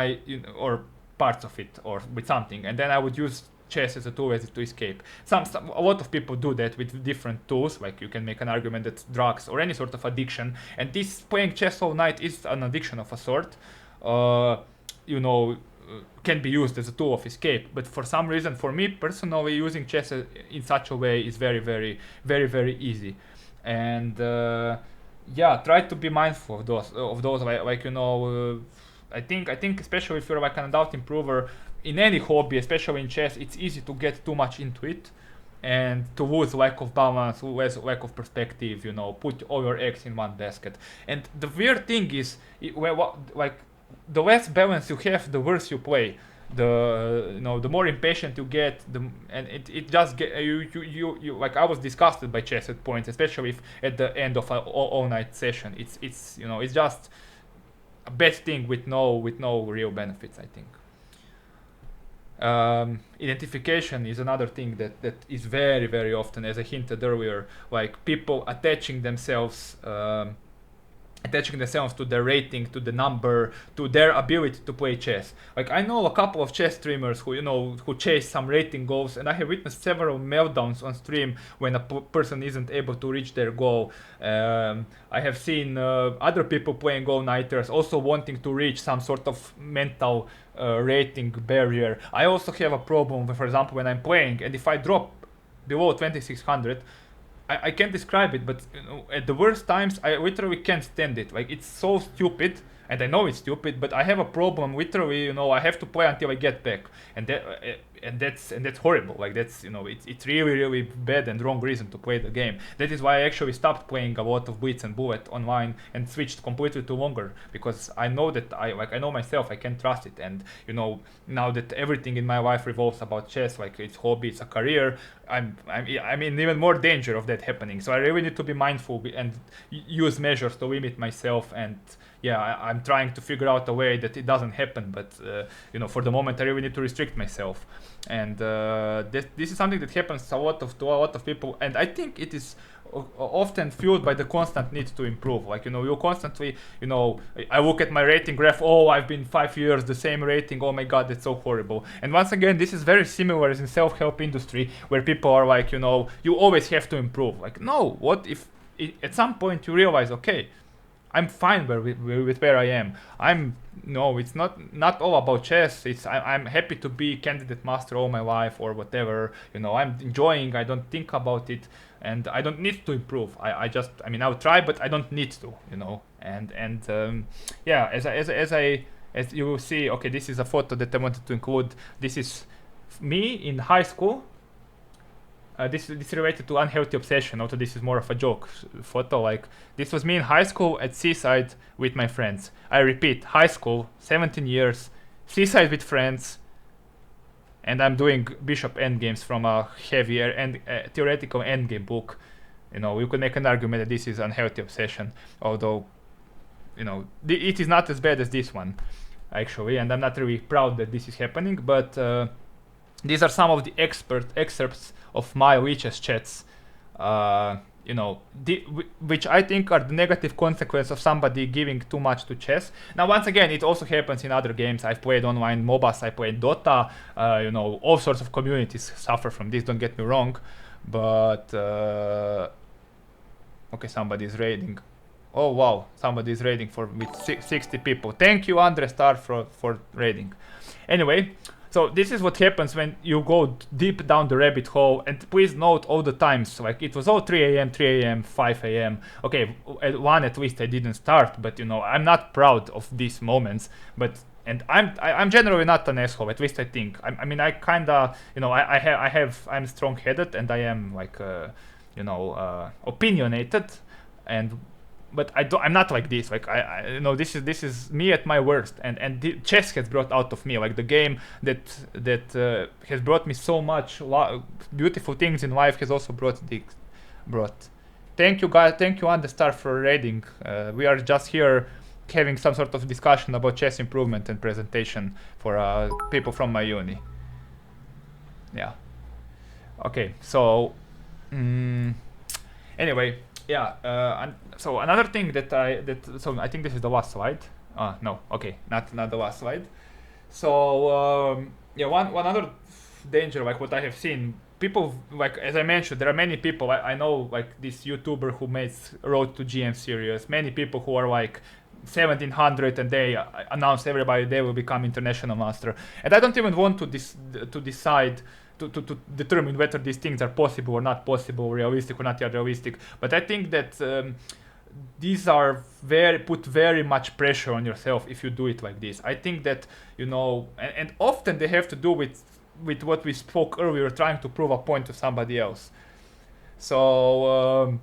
or parts of it, or with something, and then I would use chess as a tool to escape. A lot of people do that with different tools. Like, you can make an argument that drugs or any sort of addiction, and this playing chess all night is an addiction of a sort. Can be used as a tool of escape, but for some reason, for me personally, using chess in such a way is very easy. And try to be mindful of those I think especially if you're like an adult improver in any hobby, especially in chess, it's easy to get too much into it and to lose lack of balance, lack of perspective, put all your eggs in one basket. And the weird thing is, the less balance you have, the worse you play. The more impatient you get, and it just get you like, I was disgusted by chess at points, especially if at the end of an all night session. It's just a bad thing with no real benefits, I think. Identification is another thing that is very often, as I hinted earlier, like people attaching themselves attaching themselves to their rating, to the number, to their ability to play chess. Like I know a couple of chess streamers who who chase some rating goals, and I have witnessed several meltdowns on stream when a person isn't able to reach their goal. I have seen other people playing all-nighters also wanting to reach some sort of mental rating barrier. I also have a problem, for example, when I'm playing, and if I drop below 2600, I can't describe it, but at the worst times, I literally can't stand it. Like, it's so stupid, and I know it's stupid, but I have a problem. Literally, I have to play until I get back, and that's horrible. Like, that's it's really really bad and wrong reason to play the game. That is why I actually stopped playing a lot of Blitz and Bullet online and switched completely to longer, because I know that I know myself, I can't trust it, and now that everything in my life revolves about chess, like it's hobby, it's a career, I'm in even more danger of that happening. So I really need to be mindful and use measures to limit myself. And yeah, I'm trying to figure out a way that it doesn't happen. But for the moment, I really need to restrict myself. And this is something that happens to a lot of people. And I think it is often fueled by the constant need to improve. Like you constantly, I look at my rating graph. Oh, I've been 5 years the same rating. Oh my god, that's so horrible. And once again, this is very similar as in self-help industry, where people are like, you always have to improve. Like, no, what if at some point you realize, okay, I'm fine with where I am. It's not all about chess. I'm happy to be candidate master all my life or whatever. I'm enjoying. I don't think about it, and I don't need to improve. I'll try, but I don't need to. Yeah. As you will see, okay, this is a photo that I wanted to include. This is me in high school. This is related to unhealthy obsession. Also, this is more of a joke photo. Like, this was me in high school at seaside with my friends. I repeat, high school, 17 years, seaside with friends, and I'm doing bishop endgames from a heavier and theoretical endgame book. You could make an argument that this is unhealthy obsession, although, it is not as bad as this one, actually, and I'm not really proud that this is happening, but these are some of the excerpts of my lichess chats, which I think are the negative consequence of somebody giving too much to chess. Now, once again, it also happens in other games. I've played online MOBAs, I played Dota, all sorts of communities suffer from this, don't get me wrong, but, okay, somebody is raiding. Oh wow, somebody is raiding with 60 people. Thank you, Andre Star, for raiding. Anyway, so this is what happens when you go deep down the rabbit hole. And please note all the times, like it was all 3 a.m., 5 a.m. Okay, at least I didn't start, but I'm not proud of these moments. And I'm generally not an asshole, at least I think. I kinda, I'm strong-headed and I am like, opinionated, but I'm not like this. Like this is me at my worst, and the chess has brought out of me, like the game that has brought me so much beautiful things in life has also brought. Thank you guys, thank you Understar for raiding. We are just here having some sort of discussion about chess improvement and presentation for people from my uni. Yeah. Okay, so anyway. Yeah, so another thing so I think this is the last slide. No, okay, not the last slide. So yeah, one other danger, like what I have seen, people, like as I mentioned, there are many people I know, like this YouTuber who makes Road to GM series. Many people who are like 1700 and they announce everybody they will become international master. And I don't even want to decide. To determine whether these things are possible or not possible, realistic or not realistic. But I think that these are put very much pressure on yourself if you do it like this. I think that, and often they have to do with what we spoke earlier, trying to prove a point to somebody else. So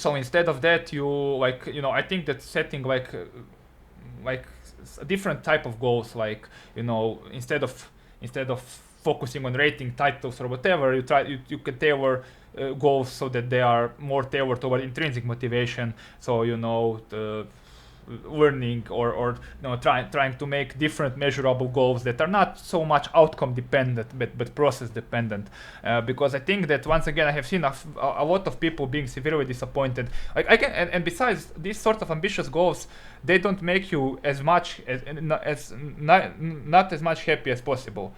instead of that, I think that setting like a different type of goals, like, instead of focusing on rating titles or whatever, you can tailor goals so that they are more tailored toward intrinsic motivation. So learning or trying to make different measurable goals that are not so much outcome dependent but process dependent, because I think that once again I have seen a lot of people being severely disappointed. I can and besides these sort of ambitious goals, they don't make you as much as not as much happy as possible.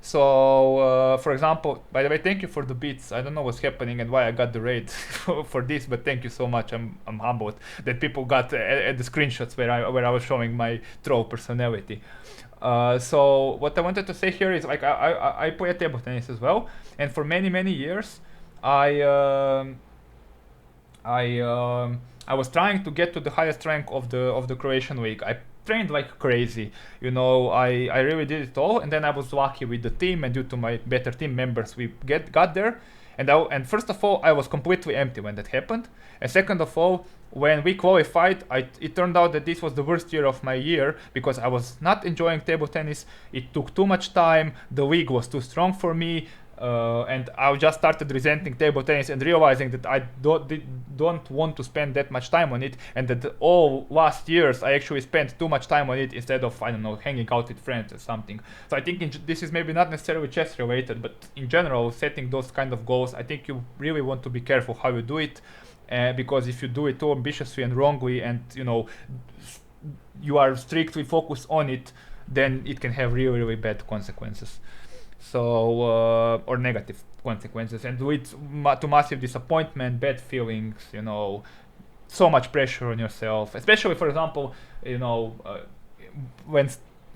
So, for example, by the way, thank you for the beats. I don't know what's happening and why I got the raid for this, but thank you so much. I'm humbled that people got the screenshots where I was showing my troll personality. So what I wanted to say here is like I play table tennis as well, and for many years, I was trying to get to the highest rank of the Croatian league. I trained like crazy, I really did it all, and then I was lucky with the team, and due to my better team members we got there. And first of all, I was completely empty when that happened, and second of all, when we qualified, it turned out that this was the worst year of my year because I was not enjoying table tennis. It took too much time, the league was too strong for me, and I just started resenting table tennis and realizing that I don't want to spend that much time on it, and that all last years I actually spent too much time on it instead of, I don't know, hanging out with friends or something. So I think this is maybe not necessarily chess related, but in general, setting those kind of goals, I think you really want to be careful how you do it, because if you do it too ambitiously and wrongly, and you are strictly focused on it, then it can have really bad consequences. So or negative consequences, and lead to massive disappointment, bad feelings, so much pressure on yourself, especially, for example, when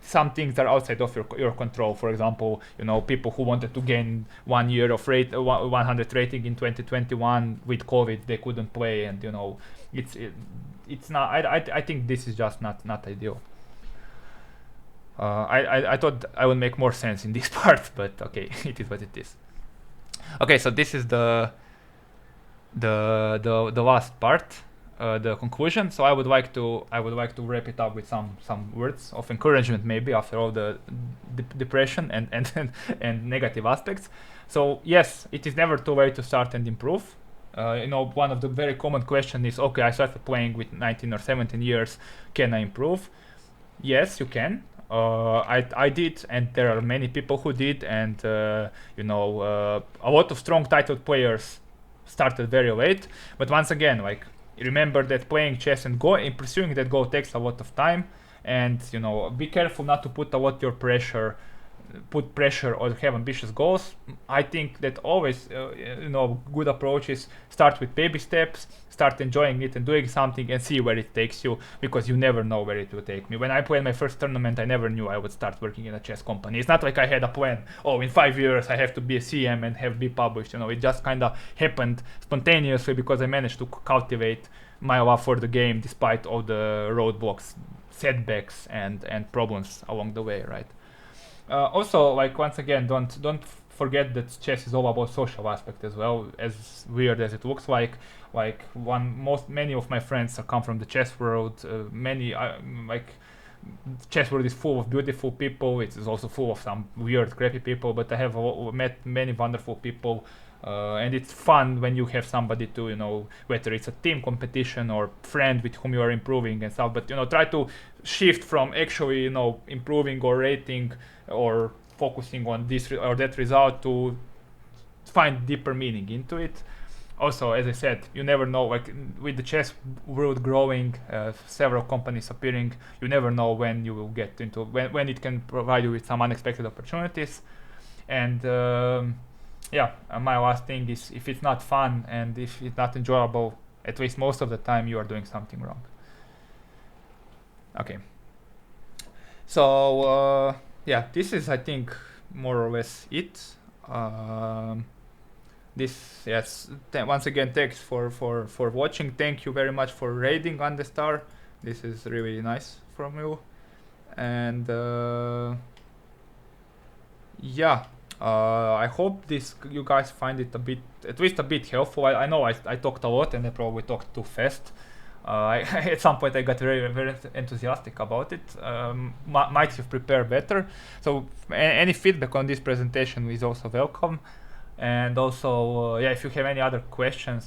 some things are outside of your control. For example, people who wanted to gain 1 year of 100 rating in 2021 with COVID, they couldn't play, and it's not. I think this is just not ideal. I thought I would make more sense in this part, but okay, it is what it is. Okay, so this is the last part, the conclusion. So I would like to wrap it up with some words of encouragement, maybe after all the depression and negative aspects. So yes, it is never too late to start and improve. One of the very common questions is, okay, I started playing with 19 or 17 years, can I improve? Yes, you can. I did, and there are many people who did, and a lot of strong titled players started very late. But once again, remember that playing chess and pursuing that goal takes a lot of time, and be careful not to put pressure or have ambitious goals. I think that always good approach is start with baby steps, start enjoying it and doing something, and see where it takes you, because you never know where it will take me. When I played my first tournament, I never knew I would start working in a chess company. It's not like I had a plan, in 5 years I have to be a CM and be published. It just kind of happened spontaneously because I managed to cultivate my love for the game despite all the roadblocks, setbacks and problems along the way, right? Also, once again, don't forget that chess is all about social aspect as well. As weird as it looks like many of my friends come from the chess world. Chess world is full of beautiful people. It is also full of some weird, crappy people. But I have met many wonderful people, and it's fun when you have somebody to, whether it's a team competition or friend with whom you are improving and stuff. But try to shift from actually, improving or rating or focusing on this or that result to find deeper meaning into it. Also, as I said, you never know, with the chess world growing, several companies appearing, you never know when you will get into, when it can provide you with some unexpected opportunities. And my last thing is, if it's not fun and if it's not enjoyable, at least most of the time you are doing something wrong. Okay. So, this is, I think, more or less it. Once again, thanks for watching. Thank you very much for raiding on the star. This is really nice from you. And I hope you guys find it at least a bit helpful. I know I talked a lot and I probably talked too fast. At some point I got very enthusiastic about it. Might have prepared better. So any feedback on this presentation is also welcome. And also, if you have any other questions,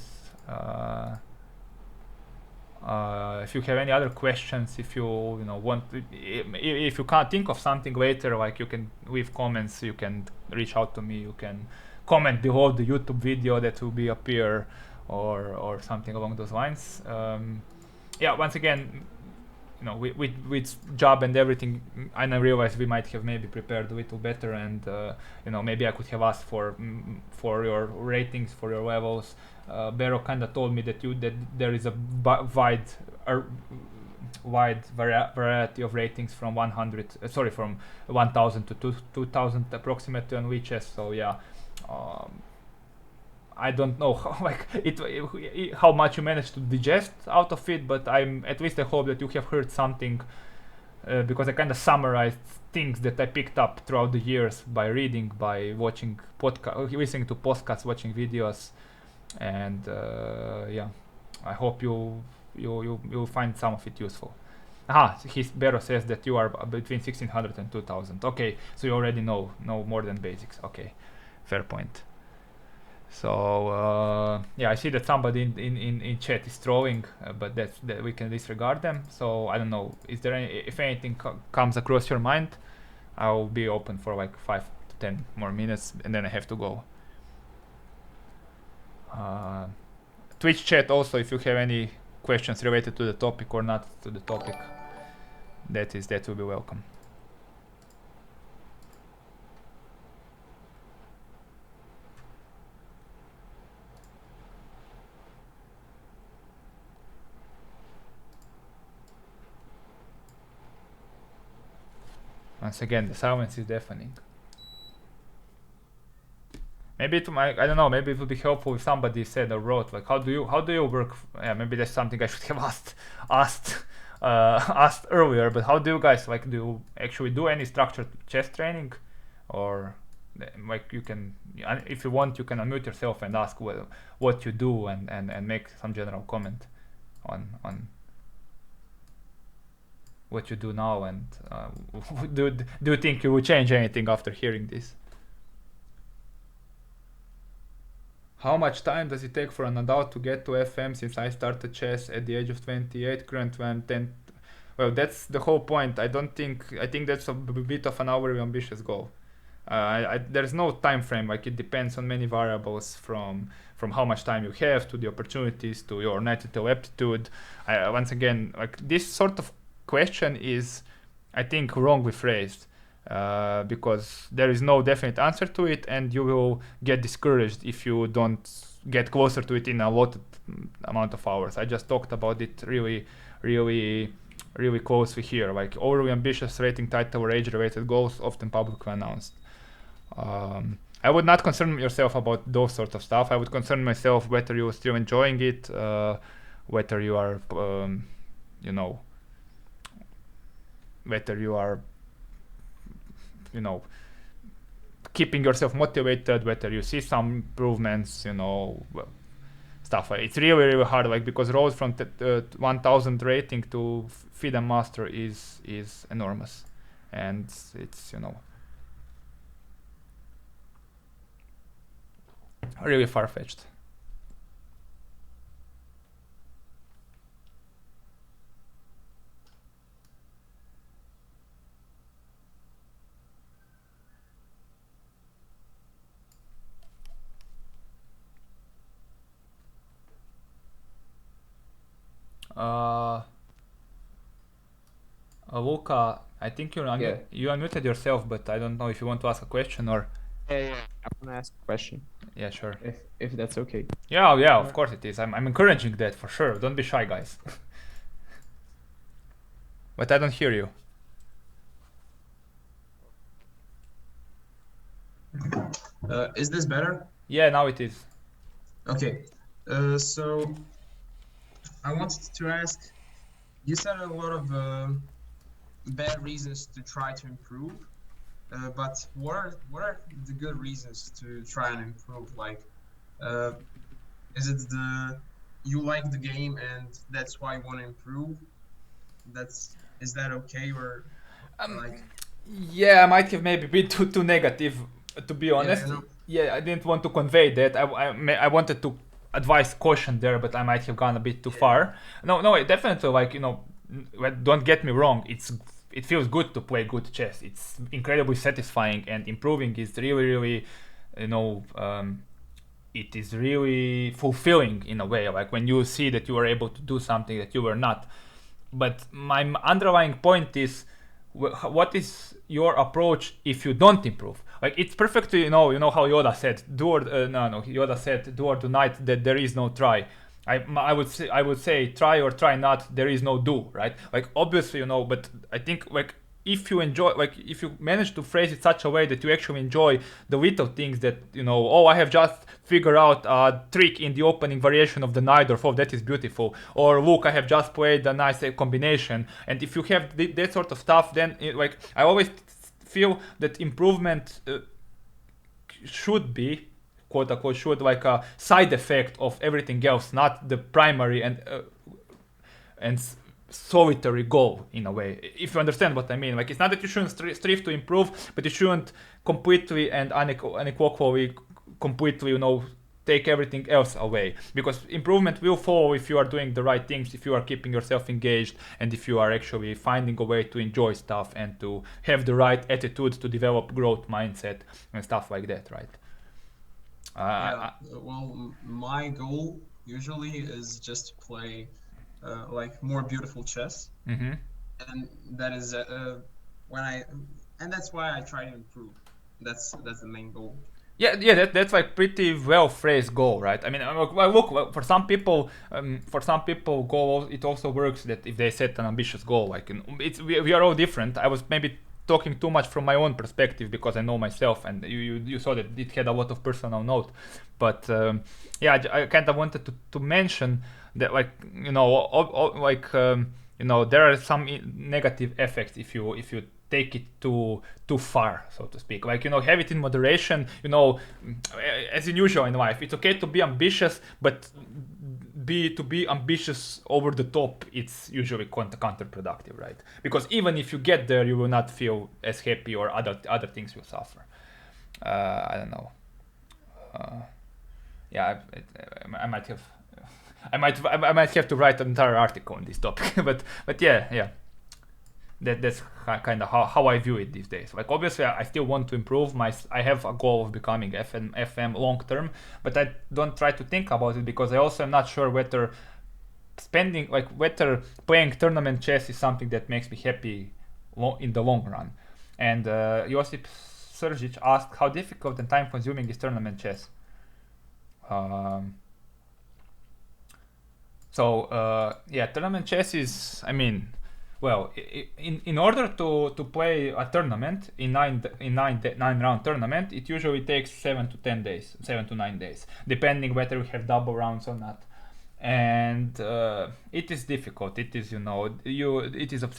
If you have any other questions, if you want, if you can't think of something later, like you can leave comments, you can reach out to me, you can comment below the YouTube video that will be appear, or something along those lines. Yeah, once again, with job and everything, I realized we might have maybe prepared a little better, and maybe I could have asked for your ratings, for your levels. Bero kind of told me that there is a wide variety of ratings from 1000 to 2000 approximately on lichess. So yeah, I don't know how much you managed to digest out of it, but I hope that you have heard something, because I kind of summarized things that I picked up throughout the years by reading, by watching listening to podcasts, watching videos, and yeah, I hope you'll find some of it useful. Bero says that you are between 1600 and 2000. Okay, so you already know more than basics. Okay, fair point. So yeah, I see that somebody in chat is trolling, but that we can disregard them. So I don't know. Is there if anything comes across your mind, I'll be open for like 5 to 10 more minutes, and then I have to go. Twitch chat also, if you have any questions related to the topic or not to the topic, that will be welcome. Once again, the silence is deafening. Maybe I don't know. Maybe it would be helpful if somebody said or wrote like, how do you work? Yeah, maybe that's something I should have asked earlier. But how do you guys do you actually do any structured chess training, or like you can, if you want, you can unmute yourself and ask what you do and make some general comment on what you do now, and do you think you will change anything after hearing this? How much time does it take for an adult to get to FM? Since I started chess at the age of 28, currently I'm 10. Well, that's the whole point. I think that's a bit of an overly ambitious goal. There's no time frame. Like, it depends on many variables, from how much time you have, to the opportunities, to your natural aptitude. Once again, like, this sort of question is, I think, wrongly phrased. Because there is no definite answer to it, and you will get discouraged if you don't get closer to it in a allotted amount of hours. I just talked about it really, really, really closely here. Like, overly ambitious rating, title, or age-related goals often publicly announced. I would not concern yourself about those sort of stuff. I would concern myself whether you're still enjoying it, whether you are, whether you are, keeping yourself motivated, whether you see some improvements, stuff. It's really, really hard, like, because road from 1000 rating to FIDE master is enormous, and it's really far-fetched. Luca, I think you unmuted yourself, but I don't know if you want to ask a question or. Yeah. I want to ask a question. Yeah, sure. If that's okay. Yeah, of course it is. I'm encouraging that for sure. Don't be shy, guys. But I don't hear you. Is this better? Yeah, now it is. Okay. So I wanted to ask, you said a lot of bad reasons to try to improve, but what are the good reasons to try and improve? Like, is it you like the game and that's why you want to improve? Is that okay, or like? Yeah, I might have maybe been too negative, to be honest. Yeah, Yeah, I didn't want to convey that. I wanted to advise caution there, but I might have gone a bit too far. No, definitely, like, don't get me wrong, it feels good to play good chess. It's incredibly satisfying, and improving is really, really, it is really fulfilling in a way, like when you see that you are able to do something that you were not. But my underlying point is, what is your approach if you don't improve? Like, it's perfectly, you know how Yoda said, Yoda said, do or do not, that there is no try. I would say try or try not, there is no do, right? Like, obviously, but I think, like, if you enjoy, like, if you manage to phrase it such a way that you actually enjoy the little things that, oh, I have just figured out a trick in the opening variation of the Najdorf, oh, that is beautiful, or look, I have just played a nice combination. And if you have that sort of stuff, then like, I always feel that improvement should be, quote unquote, should, like, a side effect of everything else, not the primary and solitary goal, in a way, if you understand what I mean. Like, it's not that you shouldn't strive to improve, but you shouldn't completely and unequivocally completely, take everything else away, because improvement will follow if you are doing the right things, if you are keeping yourself engaged, and if you are actually finding a way to enjoy stuff and to have the right attitude to develop growth mindset and stuff like that, right? Well, my goal usually is just to play like more beautiful chess, Mm-hmm. and that is and that's why I try to improve. That's the main goal. Yeah, that's like pretty well phrased goal, right? I mean, look, for some people, goal, it also works that if they set an ambitious goal, like, we are all different. I was maybe talking too much from my own perspective because I know myself, and you saw that it had a lot of personal note. But yeah, I kind of wanted to mention that, like, there are some negative effects if you take it too far, so to speak. Like, have it in moderation. As in usual in life, it's okay to be ambitious, but to be ambitious over the top, it's usually counterproductive, right? Because even if you get there, you will not feel as happy, or other things will suffer. I don't know. Yeah, I might have. I might have to write an entire article on this topic, but yeah. That's kind of how I view it these days. Like, obviously, I still want to improve. I have a goal of becoming FM long term, but I don't try to think about it because I also am not sure whether whether playing tournament chess is something that makes me happy in the long run. And Josip Sergic asked, how difficult and time consuming is tournament chess? Yeah, tournament chess is, I mean, well, in order to play a tournament, in nine round tournament, it usually takes 7 to 9 days, depending whether we have double rounds or not. And it is difficult. It is, it is a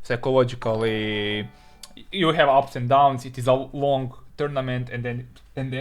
psychologically, you have ups and downs. It is a long tournament, and then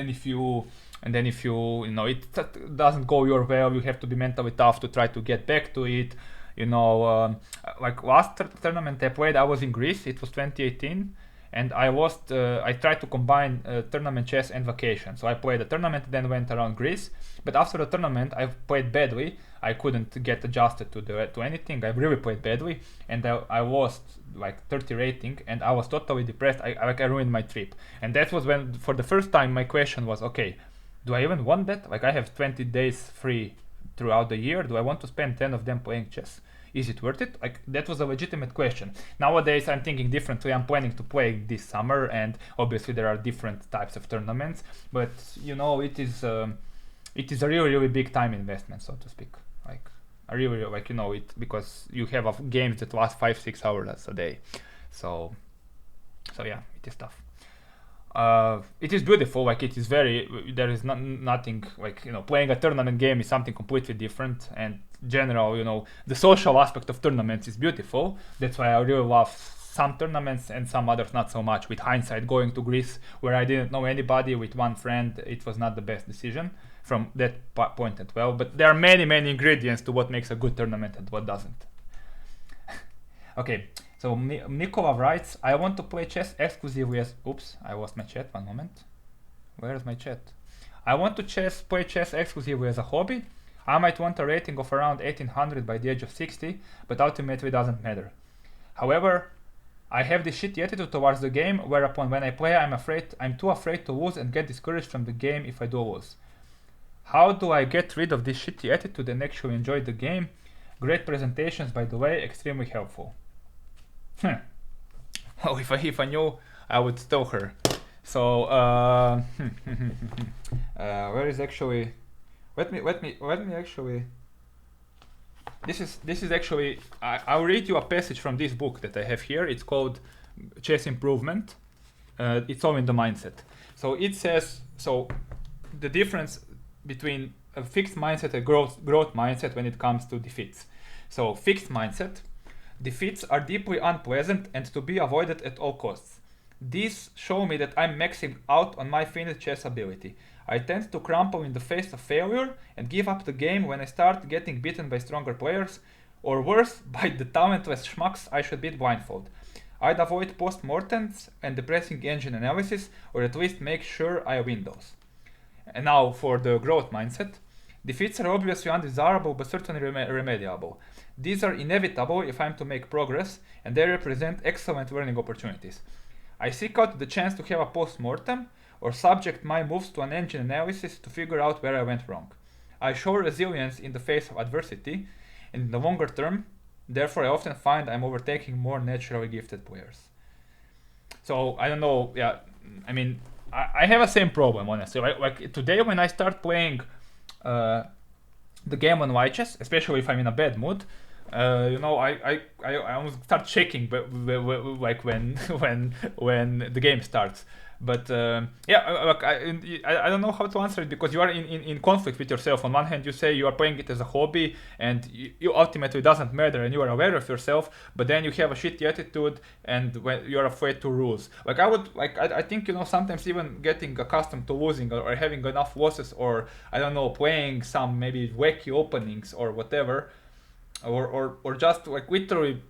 if you it doesn't go your way, you have to be mentally tough to try to get back to it. Like last tournament I played, I was in Greece. It was 2018, and I lost. I tried to combine tournament chess and vacation. So I played a tournament, then went around Greece. But after the tournament, I played badly. I couldn't get adjusted to anything. I really played badly, and I lost like 30 rating, and I was totally depressed. I ruined my trip, and that was when, for the first time, my question was, okay, do I even want that? Like, I have 20 days free throughout the year. Do I want to spend 10 of them playing chess? Is it worth it? Like, that was a legitimate question. Nowadays, I'm thinking differently. I'm planning to play this summer, and obviously there are different types of tournaments. But it is a really, really big time investment, so to speak. Like, I really it, because you have games that last 5-6 hours a day. So yeah, it is tough. It is beautiful. Like, it is there is nothing like, playing a tournament game is something completely different, and general, the social aspect of tournaments is beautiful. That's why I really love some tournaments and some others not so much. With hindsight, going to Greece where I didn't know anybody, with one friend, it was not the best decision from that point as well. But there are many ingredients to what makes a good tournament and what doesn't. Okay, so Nikola writes, I want to play chess exclusively as... Oops, I lost my chat, one moment. Where's my chat? I want to play chess exclusively as a hobby. I might want a rating of around 1800 by the age of 60, but ultimately doesn't matter. However, I have this shitty attitude towards the game, whereupon when I play I'm too afraid to lose and get discouraged from the game if I do lose. How do I get rid of this shitty attitude and actually enjoy the game? Great presentations, by the way, extremely helpful. Oh, if I knew, I would tell her. So, where is actually? Let me actually. This is actually. I'll read you a passage from this book that I have here. It's called Chess Improvement. It's all in the mindset. So it says the difference between a fixed mindset and growth mindset when it comes to defeats. So fixed mindset. Defeats are deeply unpleasant and to be avoided at all costs. These show me that I'm maxing out on my finite chess ability. I tend to crumple in the face of failure and give up the game when I start getting beaten by stronger players, or worse, by the talentless schmucks I should beat blindfold. I'd avoid post-mortems and depressing engine analysis, or at least make sure I win those. And now for the growth mindset. Defeats are obviously undesirable but certainly remediable. These are inevitable if I'm to make progress, and they represent excellent learning opportunities. I seek out the chance to have a post-mortem, or subject my moves to an engine analysis to figure out where I went wrong. I show resilience in the face of adversity, and in the longer term, therefore I often find I'm overtaking more naturally gifted players. So, I don't know, yeah, I mean, I have the same problem, honestly. Like today when I start playing the game on lichess, especially if I'm in a bad mood, I almost start shaking, like when when the game starts. But I don't know how to answer it, because you are in conflict with yourself. On one hand, you say you are playing it as a hobby, and you ultimately doesn't matter, and you are aware of yourself. But then you have a shitty attitude, and when you are afraid to lose. I think sometimes even getting accustomed to losing, or having enough losses, or I don't know, playing some maybe wacky openings or whatever, or just like literally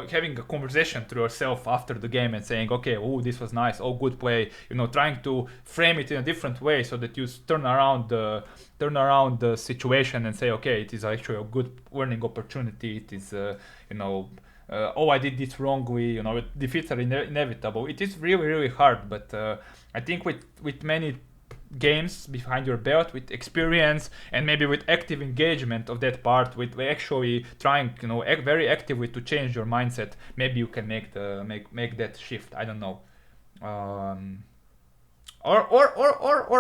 having a conversation to yourself after the game and saying, okay, oh, this was nice, oh, good play, trying to frame it in a different way so that you turn around the situation and say, okay, it is actually a good learning opportunity. It is oh, I did this wrongly. Defeats are inevitable. It is really, really hard, but I think with many games behind your belt, with experience, and maybe with active engagement of that part, with actually trying very actively to change your mindset, maybe you can make that shift. I don't know. Or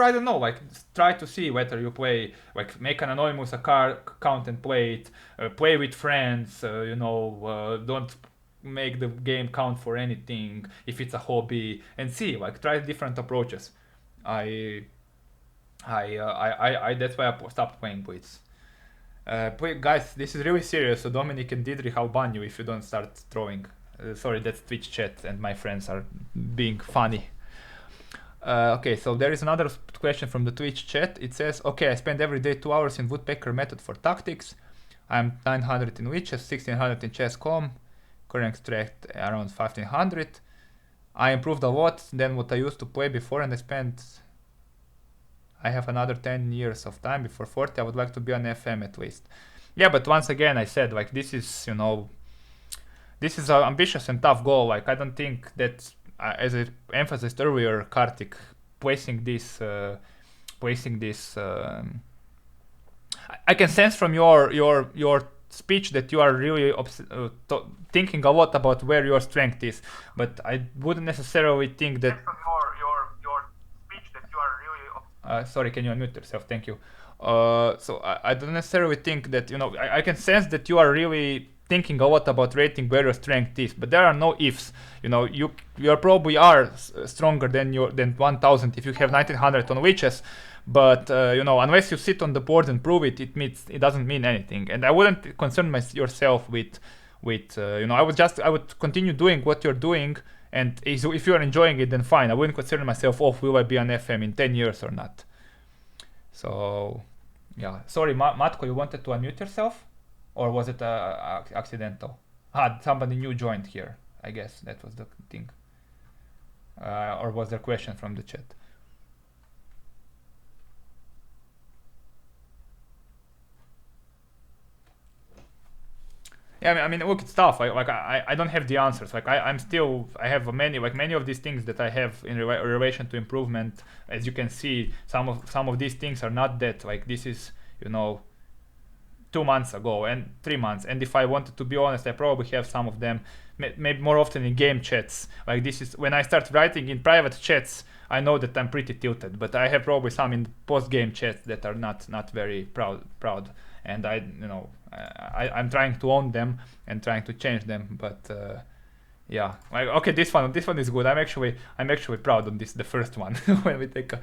I don't know, like try to see whether you play, like make an anonymous account and play it, play with friends, don't make the game count for anything if it's a hobby, and see, like try different approaches. That's why I stopped playing Blitz. Guys, this is really serious, so Dominic and Didrik, I'll ban you if you don't start throwing. Sorry, that's Twitch chat and my friends are being funny. Okay, so there is another question from the Twitch chat. It says, okay, I spend every day 2 hours in Woodpecker method for tactics. I'm 900 in lichess, 1600 in chess.com, current strength around 1500. I improved a lot than what I used to play before, and I have another 10 years of time before 40. I would like to be an FM at least. Yeah, but once again, I said, like, this is an ambitious and tough goal. Like, I don't think that, as I emphasized earlier, Kartik, placing this, I can sense from your speech that you are really thinking a lot about where your strength is, but I wouldn't necessarily think that. Sorry, can you unmute yourself? Thank you. So I don't necessarily think that, I can sense that you are really thinking a lot about rating where your strength is, but there are no ifs. You probably are stronger than 1000 if you have 1900 on lichess, but unless you sit on the board and prove it, it doesn't mean anything. And I wouldn't concern yourself with I would continue doing what you're doing. And if you are enjoying it, then fine. I wouldn't concern myself, will I be an FM in 10 years or not? So, yeah. Sorry, Matko, you wanted to unmute yourself? Or was it accidental? Somebody new joined here. I guess that was the thing. Or was there a question from the chat? Yeah, I mean, look, it's tough. I don't have the answers. I'm still, I have many of these things that I have in relation to improvement. As you can see, some of these things are not that. Like this is, you know, 2 months ago and 3 months. And if I wanted to be honest, I probably have some of them, maybe more often in game chats. Like this is when I start writing in private chats. I know that I'm pretty tilted, but I have probably some in post-game chats that are not very proud, and I'm trying to own them and trying to change them, but yeah, like okay, this one is good. I'm actually proud of this, the first one. When we take a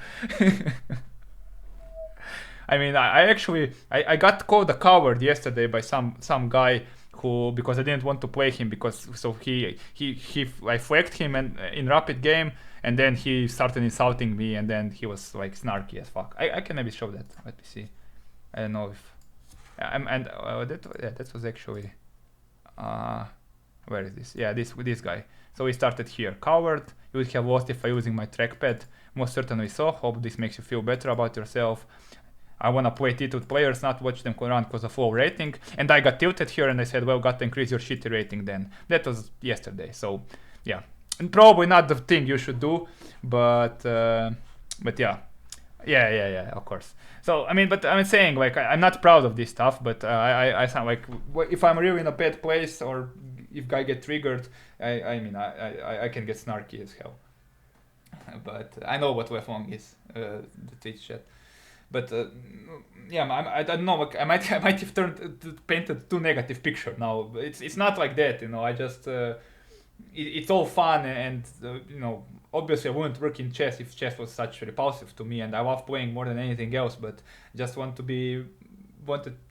I mean, I got called a coward yesterday by some guy who, because I didn't want to play him, because so he I flagged him and in rapid game, and then he started insulting me, and then he was like snarky as fuck. I can maybe show that. Let me see. I don't know if that was actually where is this? Yeah, this guy. So we started here. Coward, you would have lost if I using my trackpad. Most certainly so. Hope this makes you feel better about yourself. I wanna play tilted players, not watch them run because of low rating. And I got tilted here, and I said, well, got to increase your shitty rating then. That was yesterday. So yeah, and probably not the thing you should do, but yeah. Yeah, of course. So I mean, but I'm saying like I'm not proud of this stuff, but I sound like if I'm really in a bad place or if I get triggered, I can get snarky as hell. But I know what Wefong is, the Twitch chat. But yeah, I don't know. Like, I might have painted too negative picture now. It's not like that, you know. I just it's all fun and you know, obviously I wouldn't work in chess if chess was such repulsive to me, and I love playing more than anything else, but just wanted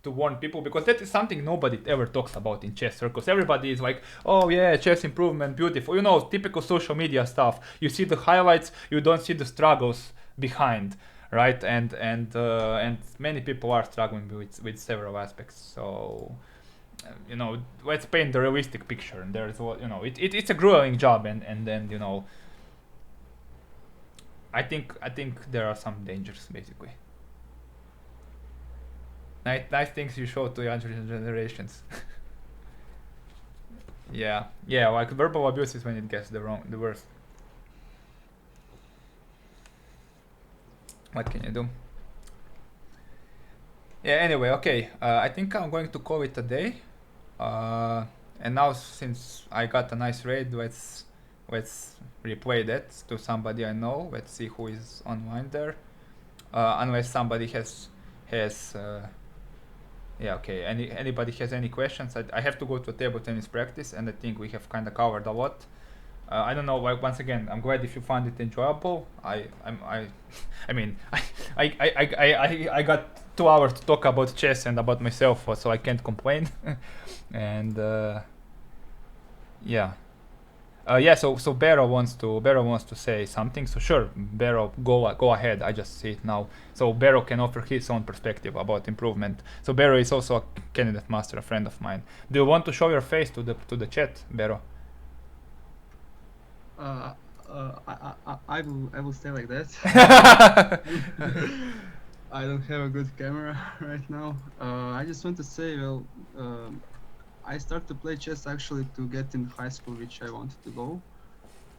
to warn people, because that is something nobody ever talks about in chess circles. Everybody is like, oh yeah, chess improvement, beautiful, you know, typical social media stuff. You see the highlights, you don't see the struggles behind, right? And many people are struggling with several aspects. So you know, let's paint the realistic picture. And there's what, you know, it's a grueling job, and then, you know, I think there are some dangers basically. Nice things you show to younger generations. Yeah, like verbal abuse is when it gets the worst. What can you do? Yeah, anyway, okay. I think I'm going to call it a day. And now, since I got a nice raid, let's replay that to somebody I know. Let's see who is online there. Unless somebody has yeah, okay. Anybody has any questions? I have to go to a table tennis practice, and I think we have kind of covered a lot. I don't know. Like, once again, I'm glad if you found it enjoyable. I mean, I got 2 hours to talk about chess and about myself, so I can't complain. And yeah. So Bero wants to say something. So sure, Bero, go ahead. I just see it now. So Bero can offer his own perspective about improvement. So Bero is also a candidate master, a friend of mine. Do you want to show your face to the chat, Bero? I will stay like that. I don't have a good camera right now. I just want to say, well, I started to play chess actually to get in high school, which I wanted to go,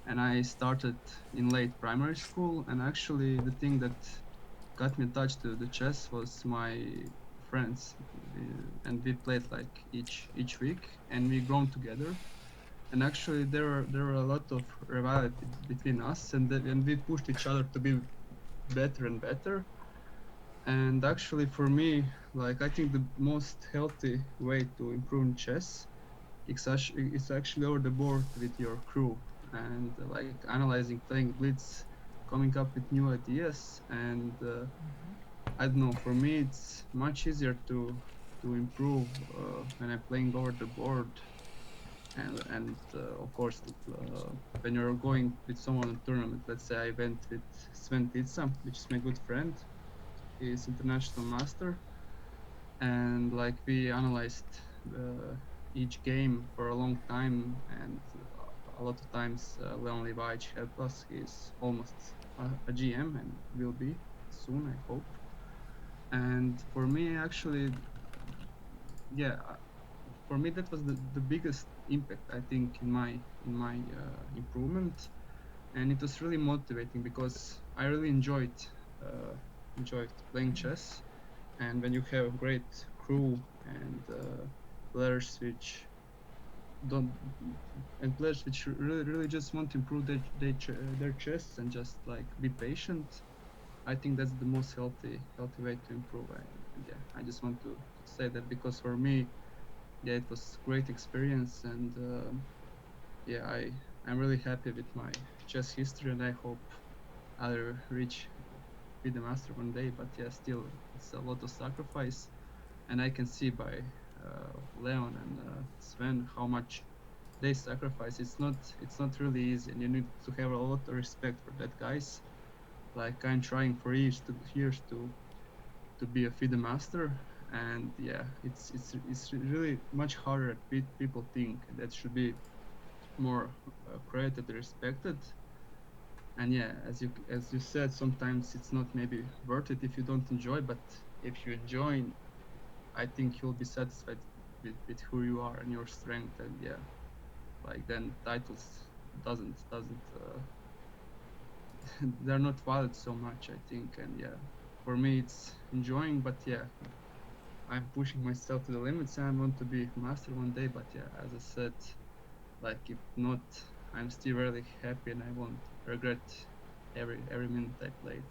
and I started in late primary school. And actually, the thing that got me attached to the chess was my friends, and we played like each week, and we grown together. And actually, there were a lot of rivalry between us, and we pushed each other to be better and better. And actually, for me, like, I think the most healthy way to improve in chess is actually over the board with your crew, and like analyzing, playing blitz, coming up with new ideas. And I don't know, for me it's much easier to improve when I'm playing over the board. And of course, when you're going with someone in a tournament, let's say I went with Sven Pizza, which is my good friend. He's international master, and like we analyzed each game for a long time, and a lot of times Leon Levaich helped us. He's almost a GM and will be soon, I hope. And for me, actually, yeah, for me that was the biggest impact, I think, in my improvement, and it was really motivating because I really enjoyed playing chess. And when you have a great crew and players which don't and players which really just want to improve their chess and just like be patient, I think that's the most healthy way to improve. And yeah, I just want to say that because for me, yeah, it was great experience, and yeah, I'm really happy with my chess history, and I hope I'll reach be the master one day. But yeah, still it's a lot of sacrifice, and I can see by Leon and Sven how much they sacrifice. It's not really easy, and you need to have a lot of respect for that, guys. Like I'm trying for years to be a FIDE master, and yeah, it's really much harder than people think. That should be more credited, respected. And yeah, as you said, sometimes it's not maybe worth it if you don't enjoy, but if you enjoy, I think you'll be satisfied with who you are and your strength. And yeah, like then titles doesn't they're not valid so much, I think. And yeah, for me it's enjoying, but yeah, I'm pushing myself to the limits, and I want to be master one day. But yeah, as I said, like if not, I'm still really happy, and I won't regret every minute I played.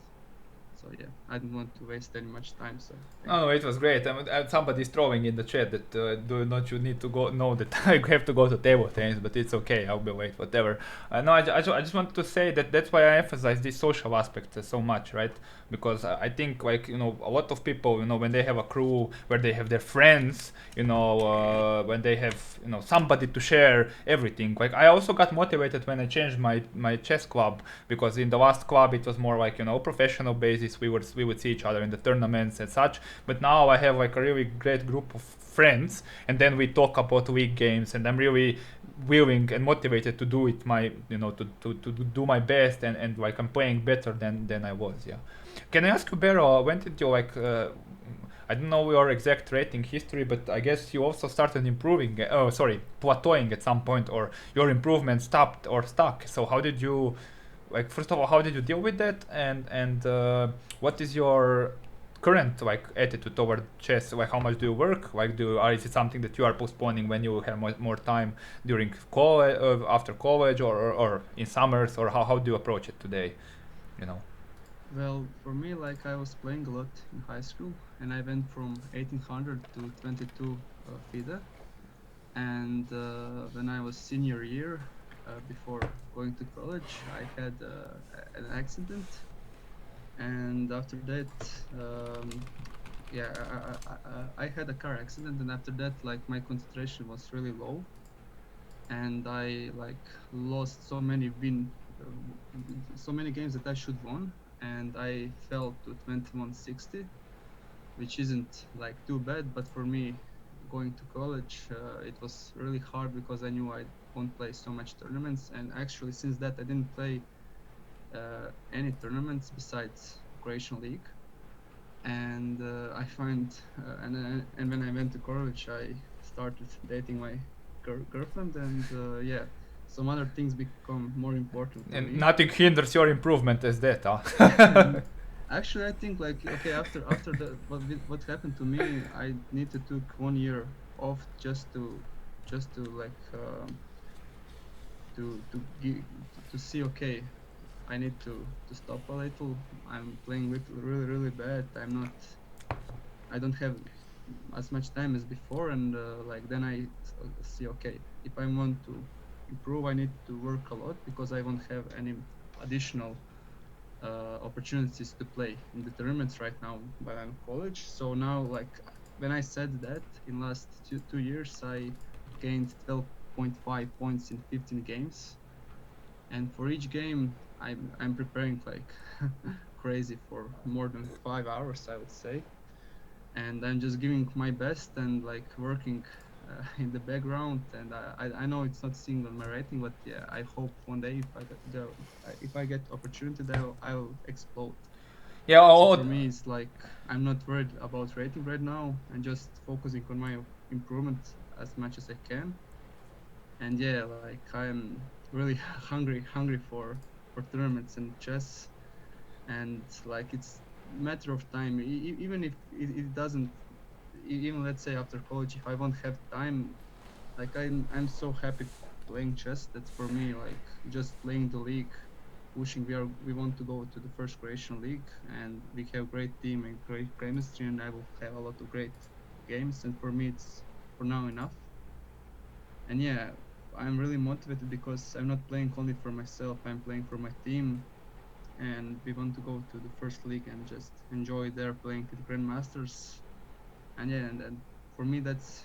So yeah, I don't want to waste any much time. So thank Oh, you. it was great. Somebody's throwing in the chat that do not you need to go know that I have to go to table tennis, but it's okay. I'll be late, whatever. No, I just wanted to say that that's why I emphasize this social aspect so much, right? Because I think like a lot of people when they have a crew where they have their friends, when they have somebody to share everything. Like I also got motivated when I changed my chess club, because in the last club it was more like professional basis. We would see each other in the tournaments and such, but now I have like a really great group of friends, and then we talk about week games, and I'm really willing and motivated to do it to do my best, and like I'm playing better than I was. Yeah. Can I ask you, Bero, when did you I don't know your exact rating history, but I guess you also started improving, plateauing at some point, or your improvement stopped or stuck. So how did you, like, first of all, how did you deal with that, and what is your current like attitude toward chess? Like, how much do you work? Like, is it something that you are postponing when you have more time during college, after college, or in summers, or how do you approach it today? You know. Well, for me, like I was playing a lot in high school, and I went from 1800 to 22 FIDE. And when I was senior year, before going to college, I had an accident, and after that, yeah, I had a car accident, and after that, like my concentration was really low, and I like lost so many games that I should won, and I fell to 2160, which isn't like too bad, but for me, going to college, it was really hard because I knew I won't play so much tournaments, and actually since that I didn't play any tournaments besides Croatian League. And I find and when I went to college, I started dating my girlfriend, and yeah, some other things become more important for And me. nothing hinders your improvement as that, huh? Actually, I think like okay, after the what happened to me, I need to took 1 year off just to like to see, okay, I need to stop a little. I'm playing really bad. I don't have as much time as before, and like then I see, okay, if I want to improve, I need to work a lot because I won't have any additional opportunities to play in the tournaments right now while I'm in college. So now, like when I said that in last 2 years, I gained 12.5 points in 15 games, and for each game, I'm preparing like crazy for more than 5 hours, I would say, and I'm just giving my best and like working in the background. And I know it's not seen on my rating, but yeah, I hope one day if I get opportunity, I'll explode. Yeah. So for me, it's like I'm not worried about rating right now. I'm just focusing on my improvement as much as I can. And yeah, like I'm really hungry for tournaments and chess, and like it's matter of time. Even if it doesn't, even let's say after college, if I won't have time, like I'm so happy playing chess. That's for me like just playing the league, pushing. We want to go to the first Croatian league, and we have great team and great chemistry, and I will have a lot of great games. And for me, it's for now enough. And yeah, I'm really motivated because I'm not playing only for myself. I'm playing for my team, and we want to go to the first league and just enjoy there playing with grandmasters. And yeah, and then for me that's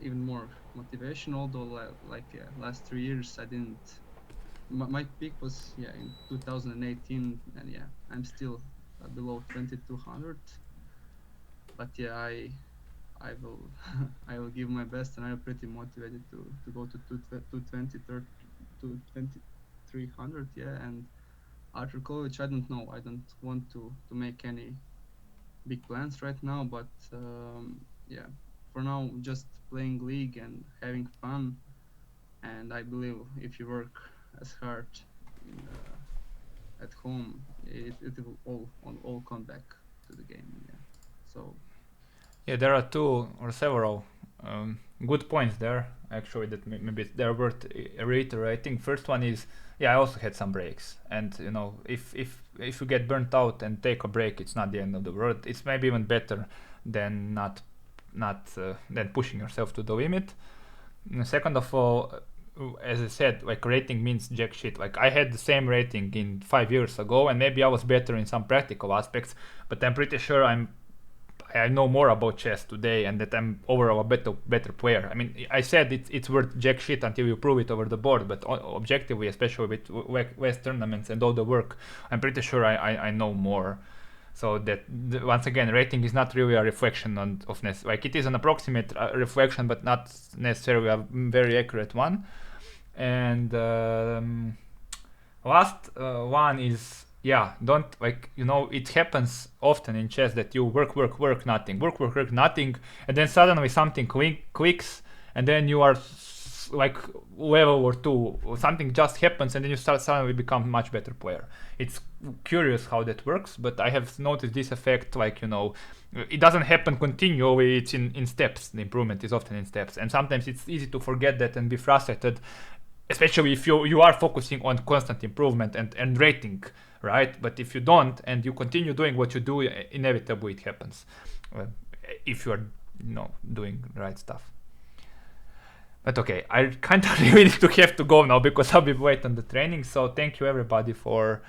even more motivation. Although like yeah, last 3 years I didn't. My peak was yeah in 2018, and yeah, I'm still below 2200. But yeah, I will I will give my best, and I'm pretty motivated to go to 220 to 2300. Yeah, and after college I don't know. I don't want to make any big plans right now, but yeah, for now just playing league and having fun. And I believe if you work as hard in at home, it will all come back to the game. Yeah, so Yeah, there are two or several good points there. Actually, that maybe they're worth reiterating. First one is, yeah, I also had some breaks, and you know, if you get burnt out and take a break, it's not the end of the world. It's maybe even better than not than pushing yourself to the limit. And second of all, as I said, like rating means jack shit. Like I had the same rating in 5 years ago, and maybe I was better in some practical aspects, but I'm pretty sure I know more about chess today, and that I'm overall a better player. I mean, I said it's worth jack shit until you prove it over the board, but objectively, especially with West tournaments and all the work, I'm pretty sure I know more. So that once again, rating is not really a reflection of like it is an approximate reflection, but not necessarily a very accurate one. And last one is, yeah, don't, like, you know, it happens often in chess that you work nothing, work nothing, and then suddenly something clicks, and then you are like level or two, or something just happens, and then you suddenly become much better player. It's curious how that works, but I have noticed this effect, like, you know, it doesn't happen continually, it's in steps. The improvement is often in steps, and sometimes it's easy to forget that and be frustrated, especially if you are focusing on constant improvement and rating, right? But if you don't and you continue doing what you do, inevitably it happens, if you are, you know, doing the right stuff. But okay, I kind of really need to have to go now because I'll be waiting on the training. So thank you everybody for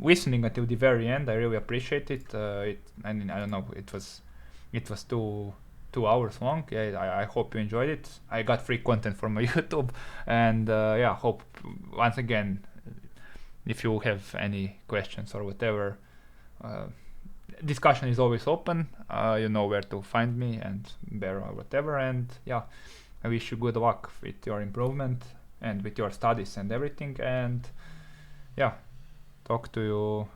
listening until the very end. I really appreciate it. I mean, I don't know, it was 2 hours long. Yeah, I hope you enjoyed it. I got free content from my YouTube, and yeah, hope once again, if you have any questions or whatever, discussion is always open. You know where to find me and Bear or whatever. And yeah, I wish you good luck with your improvement and with your studies and everything. And yeah, talk to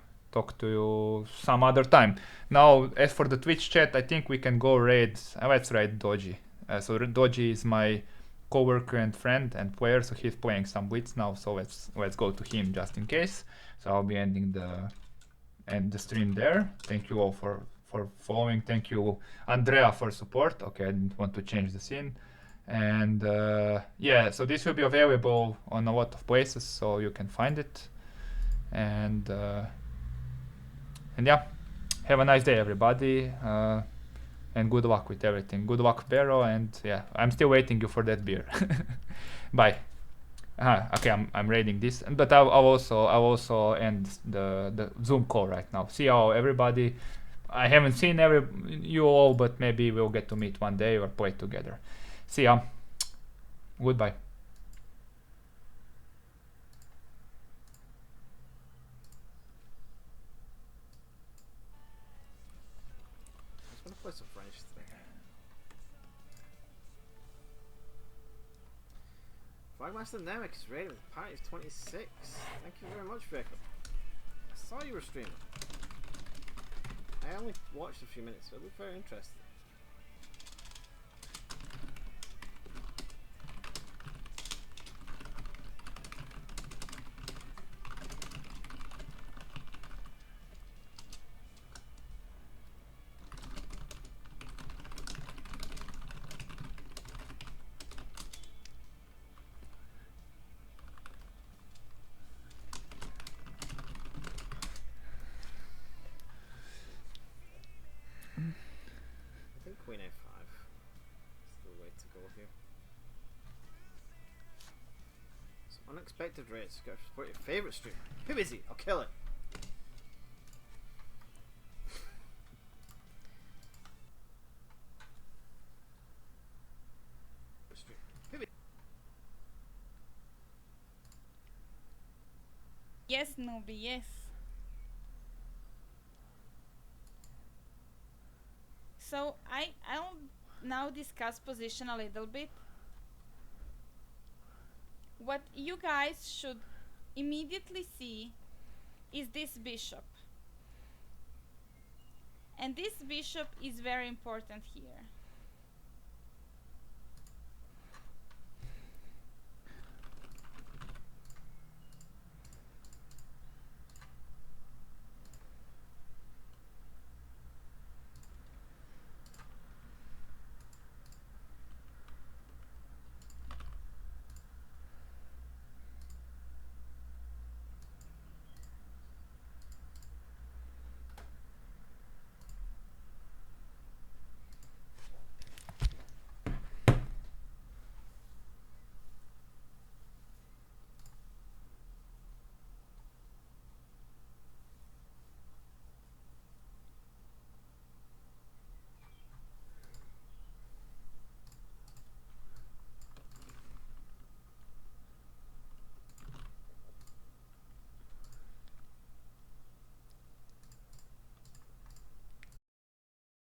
you some other time. Now, as for the Twitch chat, I think we can go raid. Let's raid Doji. So Doji is my co-worker and friend and player, so he's playing some Blitz now. So let's go to him just in case. So I'll be ending the stream there. Thank you all for following. Thank you, Andrea, for support. Okay, I didn't want to change the scene. And yeah, so this will be available on a lot of places, so you can find it. And yeah, have a nice day, everybody, and good luck with everything. Good luck, Vero, and yeah, I'm still waiting you for that beer. Bye. Okay, I'm raiding this, but I'll also end the Zoom call right now. See you all, everybody. I haven't seen you all, but maybe we'll get to meet one day or play together. See ya. Goodbye. Play some French today. Flagmaster Namek is rated with a party of 26. Thank you very much, Jacob. I saw you were streaming. I only watched a few minutes, but it looked very interesting. Unexpected rates. Go support your favourite streamer. Who is he? I'll kill it. Yes, Nubi, yes. So I'll now discuss position a little bit. What you guys should immediately see is this bishop. And this bishop is very important here.